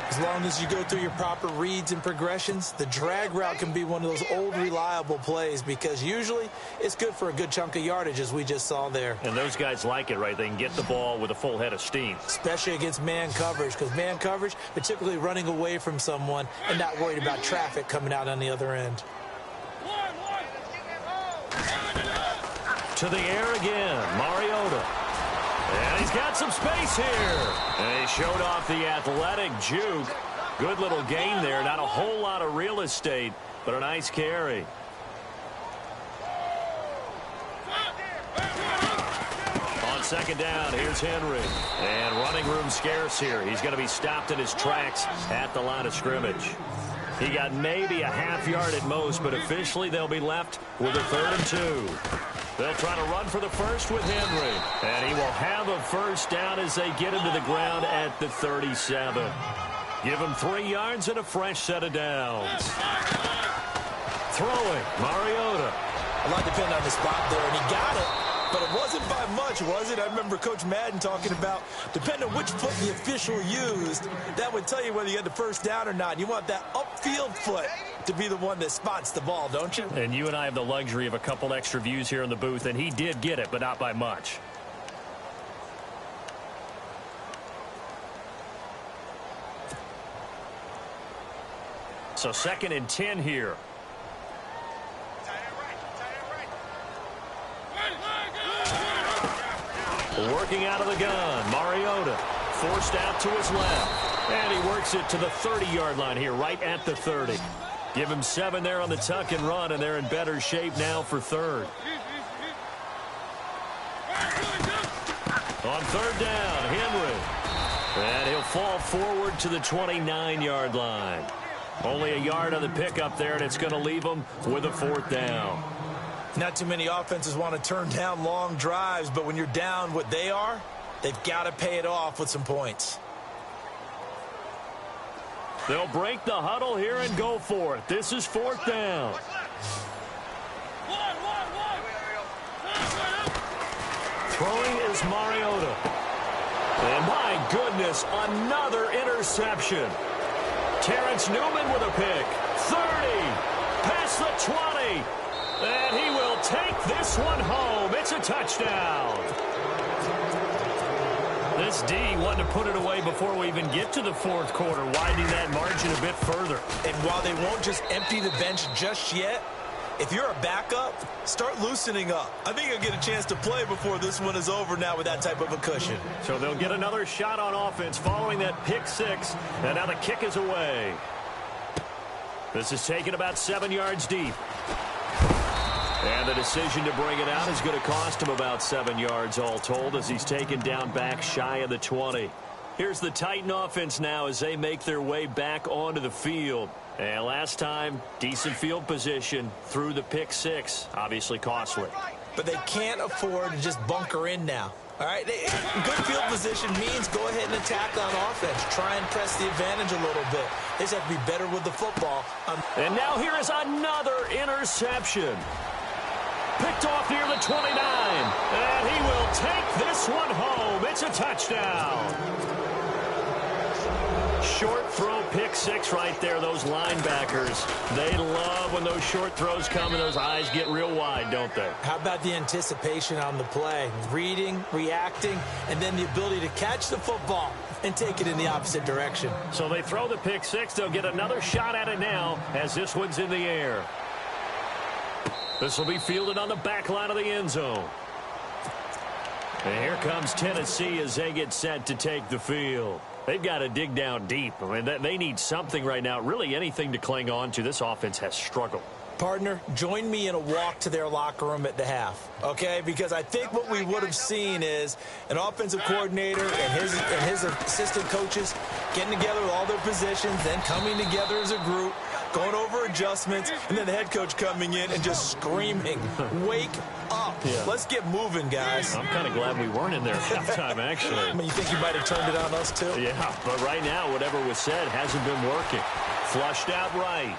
As long as you go through your proper reads and progressions, the drag route can be one of those old reliable plays because usually it's good for a good chunk of yardage, as we just saw there. And those guys like it, right? They can get the ball with a full head of steam. Especially against man coverage, because man coverage, they're typically running away from someone and not worried about traffic coming out on the other end. To the air again, Mariota. And he's got some space here. And he showed off the athletic juke. Good little gain there. Not a whole lot of real estate, but a nice carry. On second down, here's Henry. And running room scarce here. He's going to be stopped in his tracks at the line of scrimmage. He got maybe a half yard at most, but officially they'll be left with a 3rd and 2. They'll try to run for the first with Henry. And he will have a first down as they get into the ground at the 37. Give him 3 yards and a fresh set of downs. Throwing, Mariota. A lot depending on the spot there, and he got it. But it wasn't by much, was it? I remember Coach Madden talking about, depending on which foot the official used, that would tell you whether you had the first down or not. You want that upfield foot to be the one that spots the ball, don't you? And you and I have the luxury of a couple extra views here in the booth, and he did get it, but not by much. So 2nd and 10 here. Working out of the gun, Mariota forced out to his left. And he works it to the 30-yard line here, right at the 30. Give him 7 there on the tuck and run, and they're in better shape now for 3rd. On 3rd down, Henry. And he'll fall forward to the 29-yard line. Only a yard on the pickup there, and it's going to leave him with a 4th down. Not too many offenses want to turn down long drives, but when you're down what they are, they've got to pay it off with some points. They'll break the huddle here and go for it. This is 4th down. Throwing is Mariota. And my goodness, another interception. Terrence Newman with a pick. 30. Past the 20. And he will take this one home. It's a touchdown. This D wanted to put it away before we even get to the 4th quarter, widening that margin a bit further. And while they won't just empty the bench just yet, if you're a backup, start loosening up. I think you'll get a chance to play before this one is over now with that type of a cushion. So they'll get another shot on offense following that pick 6. And now the kick is away. This is taken about 7 yards deep. And the decision to bring it out is going to cost him about 7 yards all told as he's taken down back shy of the 20. Here's the Titan offense now as they make their way back onto the field. And last time, decent field position through the pick 6. Obviously costly. But they can't afford to just bunker in now. All right, good field position means go ahead and attack on offense. Try and press the advantage a little bit. They just have to be better with the football. And now here is another interception. Picked off near the 29. And he will take this one home. It's a touchdown. Short throw, pick 6 right there. Those linebackers, they love when those short throws come and those eyes get real wide, don't they? How about the anticipation on the play? Reading, reacting, and then the ability to catch the football and take it in the opposite direction. So they throw the pick 6. They'll get another shot at it now as this one's in the air. This will be fielded on the back line of the end zone. And here comes Tennessee as they get set to take the field. They've got to dig down deep. I mean, they need something right now, really anything to cling on to. This offense has struggled. Partner, join me in a walk to their locker room at the half, okay? Because I think what we would have seen is an offensive coordinator and his assistant coaches getting together with all their positions, then coming together as a group, going over adjustments, and then the head coach coming in and just screaming, wake up. Yeah. Let's get moving, guys. I'm kind of glad we weren't in there at halftime, actually. I mean, you think you might have turned it on us, too? Yeah, but right now, whatever was said hasn't been working. Flushed out right.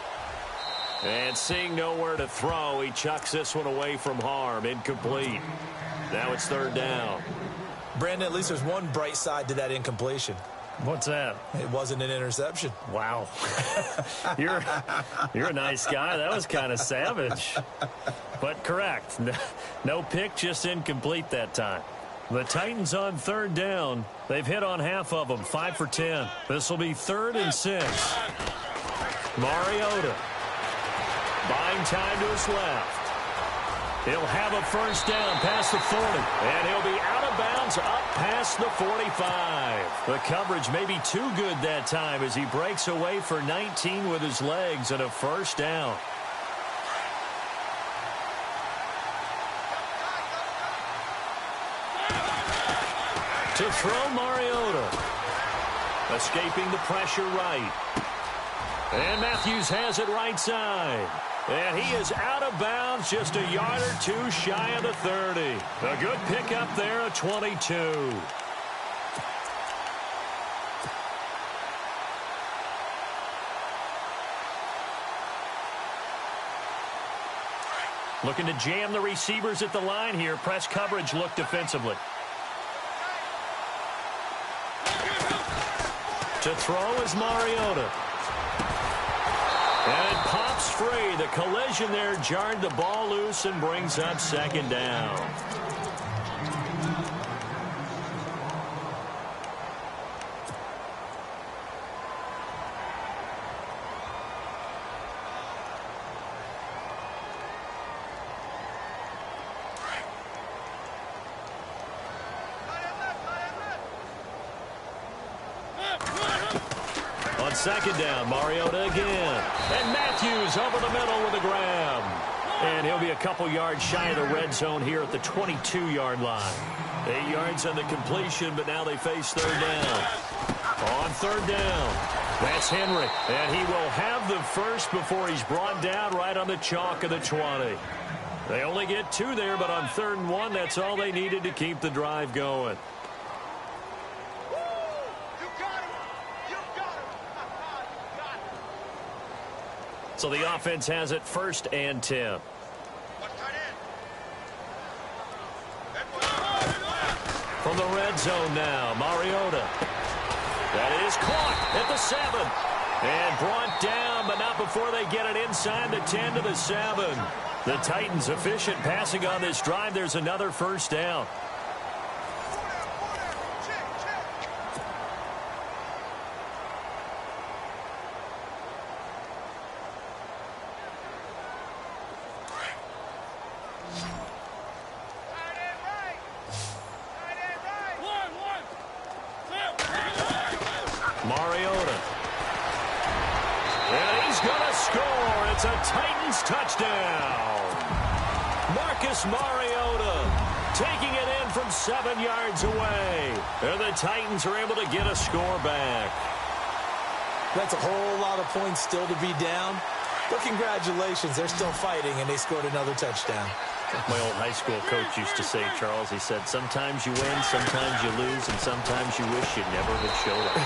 And seeing nowhere to throw, he chucks this one away from harm. Incomplete. Now it's 3rd down. Brandon, at least there's one bright side to that incompletion. What's that? It wasn't an interception. Wow. You're a nice guy. That was kind of savage. But correct. No pick, just incomplete that time. The Titans on third down. They've hit on half of them, 5 for 10. This will be 3rd and 6. Mariota buying time to his left. He'll have a first down past the 40, and he'll be out of bounds up past the 45. The coverage may be too good that time as he breaks away for 19 with his legs and a first down. To throw Mariota. Escaping the pressure right. And Matthews has it right side. And he is out of bounds just a yard or two shy of the 30. A good pickup there at 22. Looking to jam the receivers at the line here. Press coverage look defensively. To throw is Mariota. And it pops free. The collision there jarred the ball loose and brings up 2nd down. On 2nd down, Mariota again. And Matthews over the middle with a grab. And he'll be a couple yards shy of the red zone here at the 22-yard line. 8 yards on the completion, but now they face 3rd down. On 3rd down, that's Henry. And he will have the first before he's brought down right on the chalk of the 20. They only get 2 there, but on 3rd and 1, that's all they needed to keep the drive going. So the offense has it 1st and 10. From the red zone now, Mariota. That is caught at the 7. And brought down, but not before they get it inside the 10 to the 7. The Titans efficient passing on this drive. There's another first down. Mariota. And he's going to score. It's a Titans touchdown. Marcus Mariota taking it in from 7 yards away. And the Titans are able to get a score back. That's a whole lot of points still to be down. But congratulations, they're still fighting, and they scored another touchdown. My old high school coach used to say, Charles, he said, sometimes you win, sometimes you lose, and sometimes you wish you never had showed up.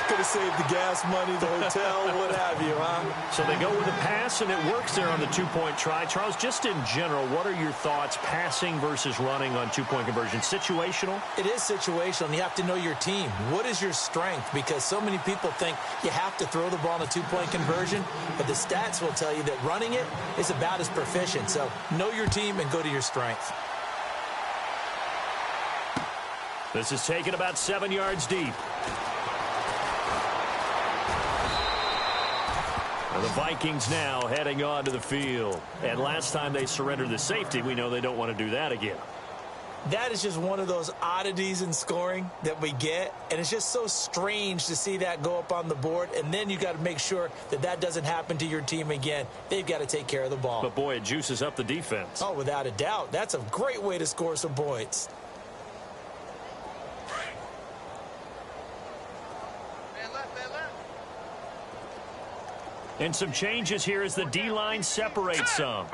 Could have saved the gas money, the hotel, what have you, huh? So they go with a pass, and it works there on the 2-point try. Charles, just in general, what are your thoughts passing versus running on 2-point conversion? Situational? It is situational, and you have to know your team. What is your strength? Because so many people think you have to throw the ball on a 2-point conversion, but the stats will tell you that running it is about as proficient. So know your team and go to your strength. This is taken about 7 yards deep. And the Vikings now heading on to the field. And last time they surrendered the safety, we know they don't want to do that again. That is just one of those oddities in scoring that we get. And it's just so strange to see that go up on the board. And then you got to make sure that that doesn't happen to your team again. They've got to take care of the ball. But, boy, it juices up the defense. Oh, without a doubt. That's a great way to score some points. And some changes here as the D-line separates some.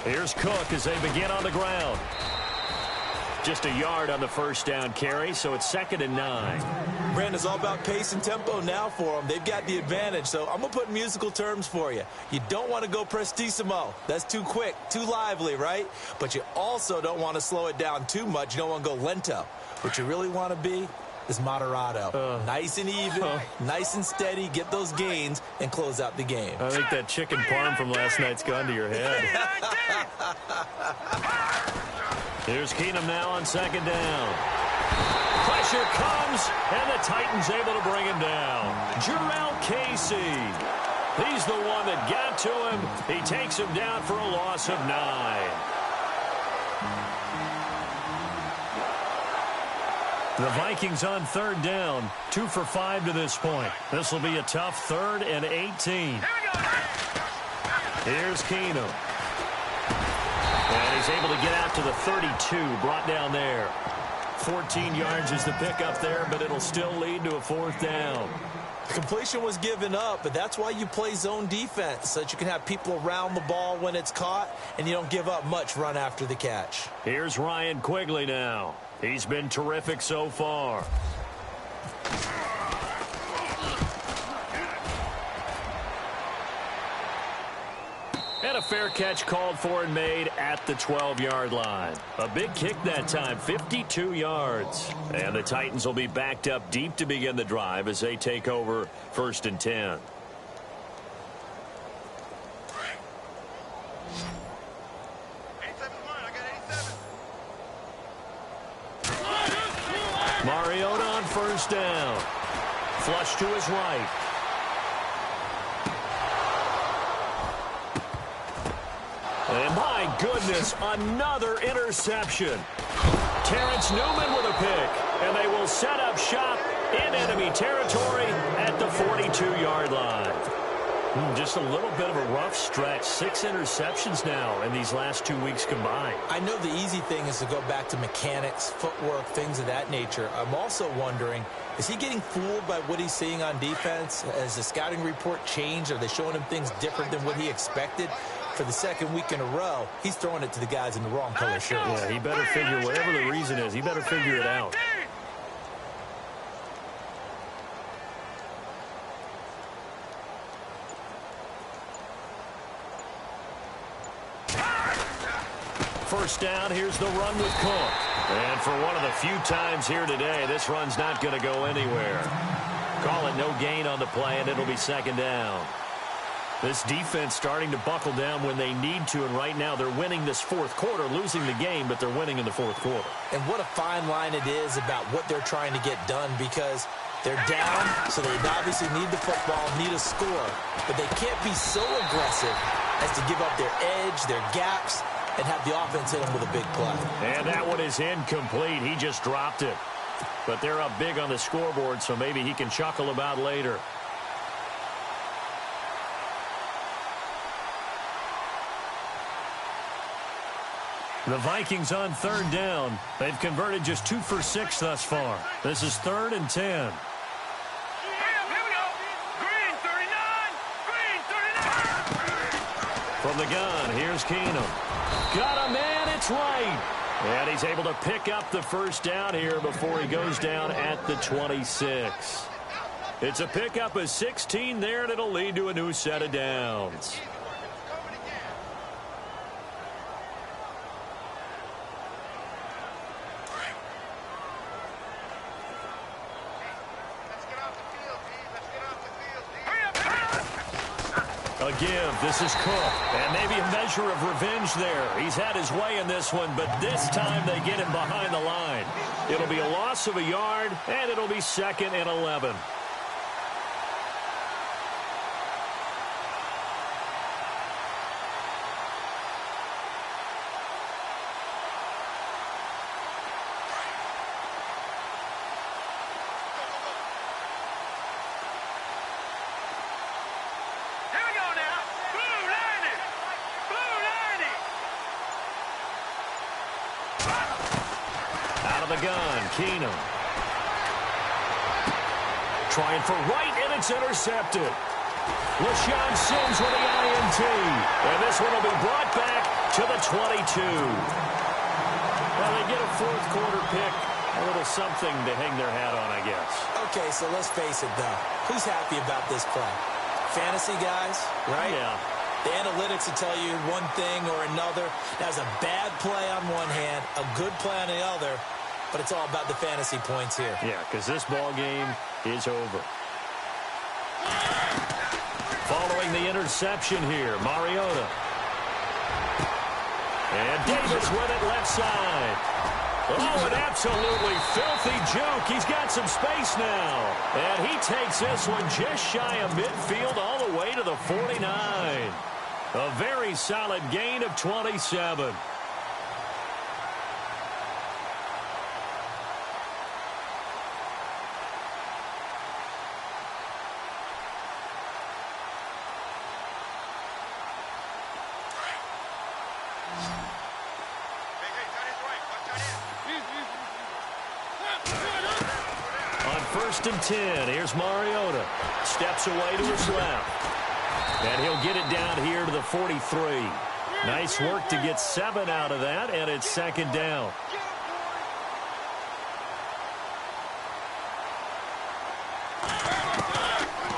Here's Cook as they begin on the ground. Just a yard on the first down carry, so it's 2nd and 9. Brandon, it's all about pace and tempo now for them. They've got the advantage, so I'm going to put musical terms for you. You don't want to go prestissimo. That's too quick, too lively, right? But you also don't want to slow it down too much. You don't want to go lento. What you really want to be is moderato. Nice and even, nice and steady, get those gains, and close out the game. I think that chicken parm from last night's gone to your head. Here's Keenum now on 2nd down. Pressure comes, and the Titans able to bring him down. Jarrell Casey. He's the one that got to him. He takes him down for a loss of 9. The Vikings on 3rd down, 2 for 5 to this point. This will be a tough 3rd and 18. Here's Keenum. And he's able to get out to the 32, brought down there. 14 yards is the pickup there, but it'll still lead to a 4th down. The completion was given up, but that's why you play zone defense, so that you can have people around the ball when it's caught, and you don't give up much run after the catch. Here's Ryan Quigley now. He's been terrific so far. And a fair catch called for and made at the 12-yard line. A big kick that time, 52 yards. And the Titans will be backed up deep to begin the drive as they take over 1st and 10. Mariota on 1st down. Flush to his right. And my goodness, another interception. Terrence Newman with a pick. And they will set up shop in enemy territory at the 42-yard line. Just a little bit of a rough stretch. 6 interceptions now in these last 2 weeks combined. I know the easy thing is to go back to mechanics, footwork, things of that nature. I'm also wondering, is he getting fooled by what he's seeing on defense? Has the scouting report changed? Are they showing him things different than what he expected? For the 2nd week in a row, he's throwing it to the guys in the wrong color shirts. Yeah, he better figure, whatever the reason is, he better figure it out. First down, here's the run with Cook. And for one of the few times here today, this run's not going to go anywhere. Call it no gain on the play, and it'll be 2nd down. This defense starting to buckle down when they need to, and right now they're winning this 4th quarter, losing the game, but they're winning in the 4th quarter. And what a fine line it is about what they're trying to get done, because they're down, so they obviously need the football, need a score, but they can't be so aggressive as to give up their edge, their gaps, and have the offense hit them with a big play. And that one is incomplete. He just dropped it. But they're up big on the scoreboard, so maybe he can chuckle about later. The Vikings on 3rd down. They've converted just 2 for 6 thus far. This is 3rd and 10. Here we go. Green 39. Green 39. From the gun, here's Keenum. Got a man, it's right. And he's able to pick up the 1st down here before he goes down at the 26. It's a pickup of 16 there, and it'll lead to a new set of downs. A give. This is Cook. And maybe a measure of revenge there. He's had his way in this one, but this time they get him behind the line. It'll be a loss of a yard, and it'll be 2nd and 11. Gun, Keenum. Trying for right, and it's intercepted. LaShawn Sims with the INT. And this one will be brought back to the 22. Well, they get a fourth quarter pick. A little something to hang their hat on, I guess. Okay, so let's face it, though. Who's happy about this play? Fantasy guys, right? Yeah. The analytics will tell you one thing or another. That's a bad play on one hand, a good play on the other, but it's all about the fantasy points here. Yeah, because this ball game is over. Following the interception here, Mariota. And Davis with it left side. Oh, an absolutely filthy juke. He's got some space now. And he takes this one just shy of midfield all the way to the 49. A very solid gain of 27. On 1st and 10, here's Mariota. Steps away to his left. And he'll get it down here to the 43. Nice work to get 7 out of that, and it's 2nd down.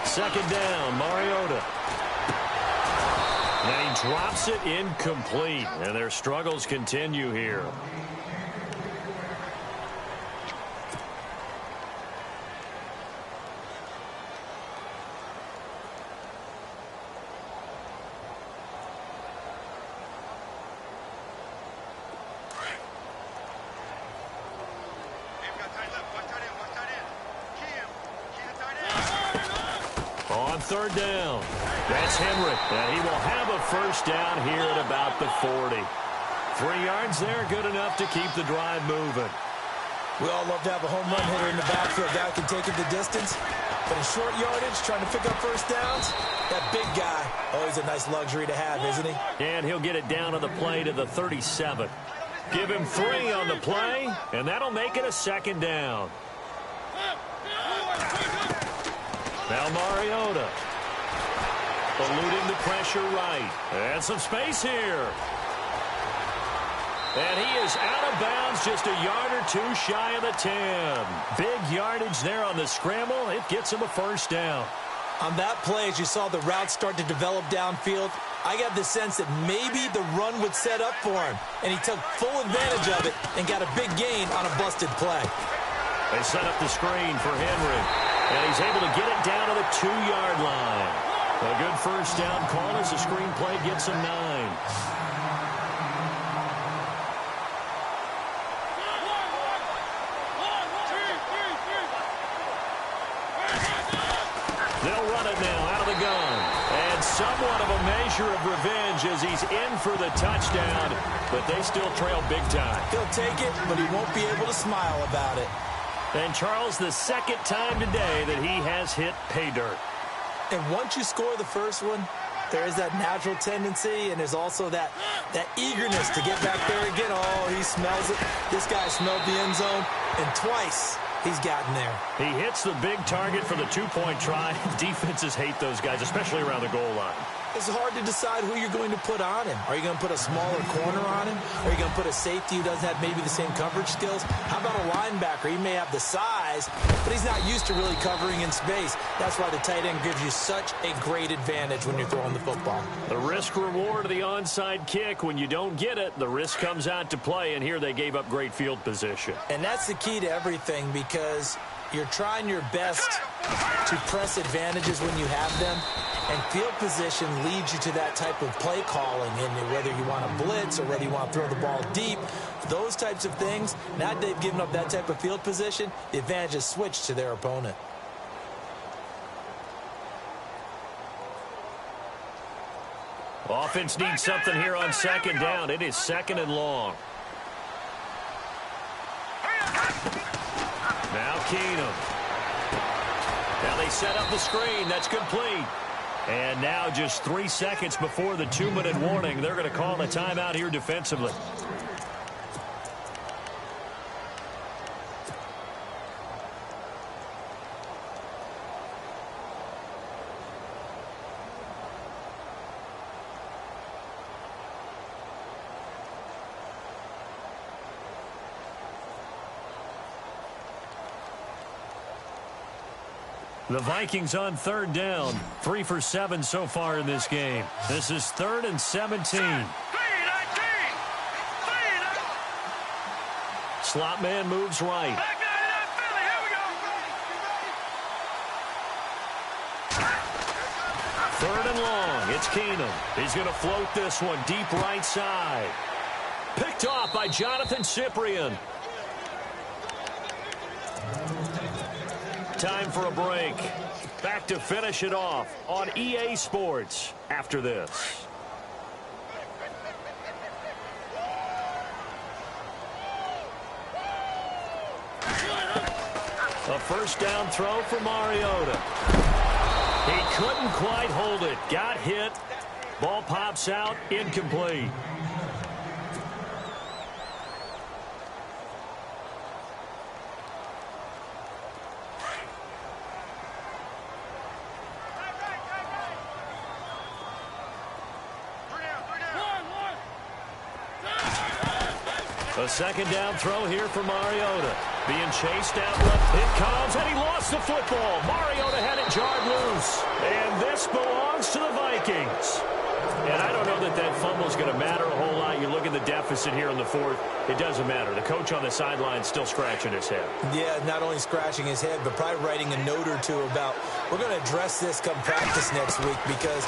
Second down, Mariota. And he drops it incomplete, and their struggles continue here. On 3rd down, that's Henry, and he will have a 1st down here at about the 40. 3 yards there, good enough to keep the drive moving. We all love to have a home run hitter in the backfield. Guy can take it the distance. But in short yardage, trying to pick up 1st downs, that big guy, always a nice luxury to have, isn't he? And he'll get it down on the play to the 37. Give him 3 on the play, and that'll make it a 2nd down. Now Mariota. Eluding the pressure right. And some space here. And he is out of bounds just a yard or 2 shy of the 10. Big yardage there on the scramble. It gets him a 1st down. On that play, as you saw the route start to develop downfield, I got the sense that maybe the run would set up for him. And he took full advantage of it and got a big gain on a busted play. They set up the screen for Henry. And he's able to get it down to the 2-yard line. A good 1st down call as the screen play gets him 9. They'll run it now out of the gun. And somewhat of a measure of revenge as he's in for the touchdown. But they still trail big time. He'll take it, but he won't be able to smile about it. And Charles, the 2nd time today that he has hit pay dirt. And once you score the 1st one, there is that natural tendency, and there's also that eagerness to get back there again. Oh, he smells it. This guy smelled the end zone, and twice he's gotten there. He hits the big target for the 2-point try. Defenses hate those guys, especially around the goal line. It's hard to decide who you're going to put on him. Are you going to put a smaller corner on him? Are you going to put a safety who doesn't have maybe the same coverage skills? How about a linebacker? He may have the size, but he's not used to really covering in space. That's why the tight end gives you such a great advantage when you're throwing the football. The risk-reward of the onside kick. When you don't get it, the risk comes out to play, and here they gave up great field position. And that's the key to everything, because you're trying your best to press advantages when you have them. And field position leads you to that type of play calling, and whether you want to blitz or whether you want to throw the ball deep, those types of things. Now that they've given up that type of field position, the advantage is switched to their opponent. Offense needs something here on 2nd down. It is 2nd and long. Now Keenum. Now they set up the screen. That's complete. And now just 3 seconds before the 2-minute warning, they're going to call a timeout here defensively. The Vikings on third down. 3 for 7 so far in this game. This is 3rd and 17. Slot man moves right. Third and long. It's Keenum. He's going to float this one deep right side. Picked off by Jonathan Cyprien. Time for a break. Back to finish it off on EA Sports after this. A first down throw for Mariota. He couldn't quite hold it. Got hit. Ball pops out. Incomplete. A second down throw here for Mariota. Being chased out left. It comes, and he lost the football. Mariota had it jarred loose. And this belongs to the Vikings. And I don't know that that fumble is going to matter a whole lot. You look at the deficit here in the fourth. It doesn't matter. The coach on the sideline still scratching his head. Yeah, not only scratching his head, but probably writing a note or two about, we're going to address this come practice next week because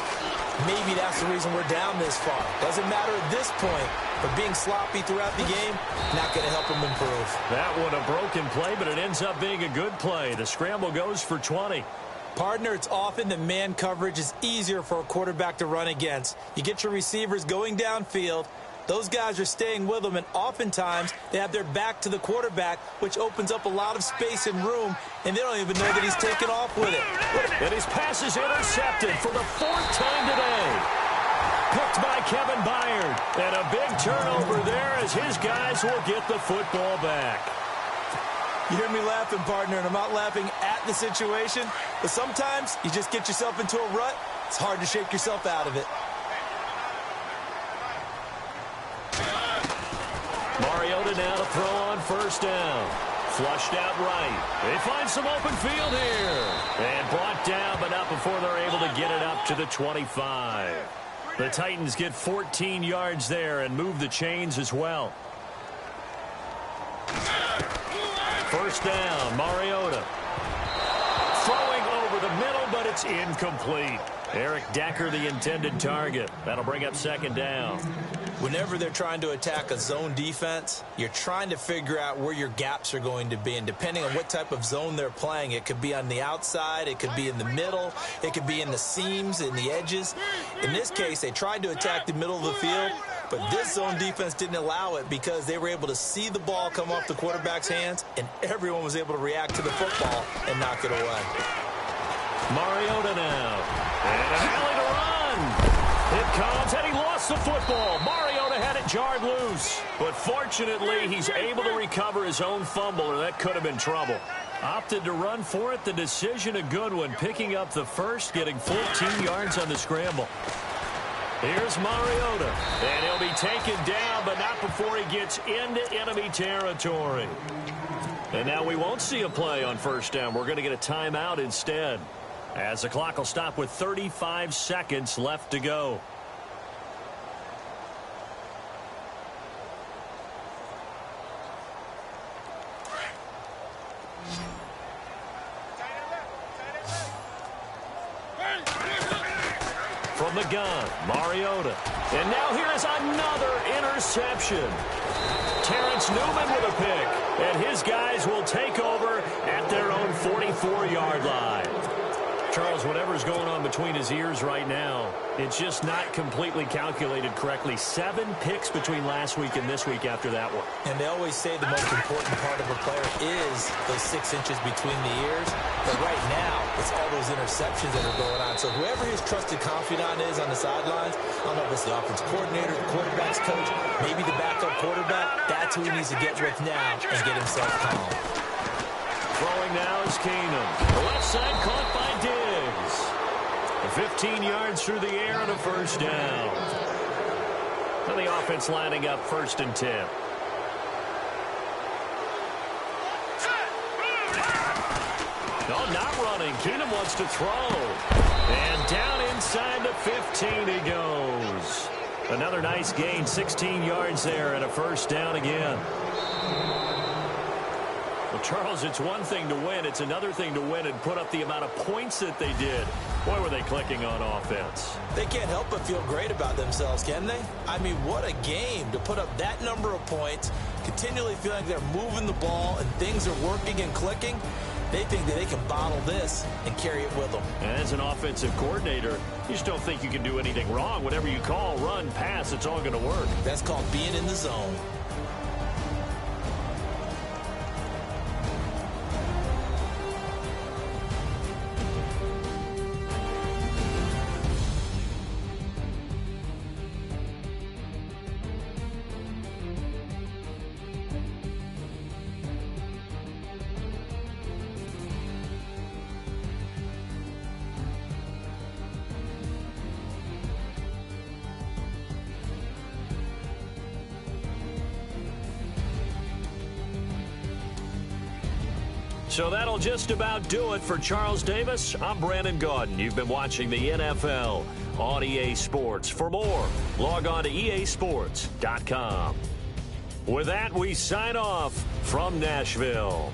maybe that's the reason we're down this far. Doesn't matter at this point, but being sloppy throughout the game, not going to help him improve. That one a broken play, but it ends up being a good play. The scramble goes for 20. Partner, it's often that man coverage is easier for a quarterback to run against. You get your receivers going downfield. Those guys are staying with them, and oftentimes they have their back to the quarterback, which opens up a lot of space and room, and they don't even know that he's taken off with it. And his pass is intercepted for the 4th time today. Picked by Kevin Byard. And a big turnover there as his guys will get the football back. You hear me laughing, partner, and I'm not laughing at the situation, but sometimes you just get yourself into a rut. It's hard to shake yourself out of it. Mariota now to throw on first down. Flushed out right. They find some open field here. And brought down, but not before they're able to get it up to the 25. The Titans get 14 yards there and move the chains as well. First down, Mariota. Throwing over the middle, but it's incomplete. Eric Decker, the intended target. That'll bring up second down. Whenever they're trying to attack a zone defense, you're trying to figure out where your gaps are going to be. And depending on what type of zone they're playing, it could be on the outside, it could be in the middle, it could be in the seams, in the edges. In this case, they tried to attack the middle of the field, but this zone defense didn't allow it because they were able to see the ball come off the quarterback's hands, and everyone was able to react to the football and knock it away. Mariota now. And a alley to run. It comes, and he lost the football. Mariota had it jarred loose. But fortunately, he's able to recover his own fumble, or that could have been trouble. Opted to run for it. The decision a good one. Picking up the first, getting 14 yards on the scramble. Here's Mariota. And he'll be taken down, but not before he gets into enemy territory. And now we won't see a play on first down. We're going to get a timeout instead, as the clock will stop with 35 seconds left to go. From the gun, Mariota. And now here is another interception. Terrence Newman with a pick. And his guys will take over at their own 44-yard line. Charles, whatever's going on between his ears right now, it's just not completely calculated correctly. 7 picks between last week and this week after that one. And they always say the most important part of a player is those 6 inches between the ears. But right now, it's all those interceptions that are going on. So whoever his trusted confidant is on the sidelines, I don't know if it's the offensive coordinator, the quarterback's coach, maybe the backup quarterback, that's who he needs to get with now and get himself calm. Throwing now is Keenum. The left side caught by Diggs. 15 yards through the air and a first down. And the offense lining up 1st and 10. not running. Keenum wants to throw. And down inside the 15 he goes. Another nice gain, 16 yards there and a first down again. Well, Charles, it's one thing to win. It's another thing to win and put up the amount of points that they did. Boy, were they clicking on offense. They can't help but feel great about themselves, can they? I mean, what a game to put up that number of points, continually feeling like they're moving the ball and things are working and clicking. They think that they can bottle this and carry it with them. And as an offensive coordinator, you just don't think you can do anything wrong. Whatever you call, run, pass, it's all going to work. That's called being in the zone. So that'll just about do it for Charles Davis. I'm Brandon Gaudin. You've been watching the NFL on EA Sports. For more, log on to easports.com. With that, we sign off from Nashville.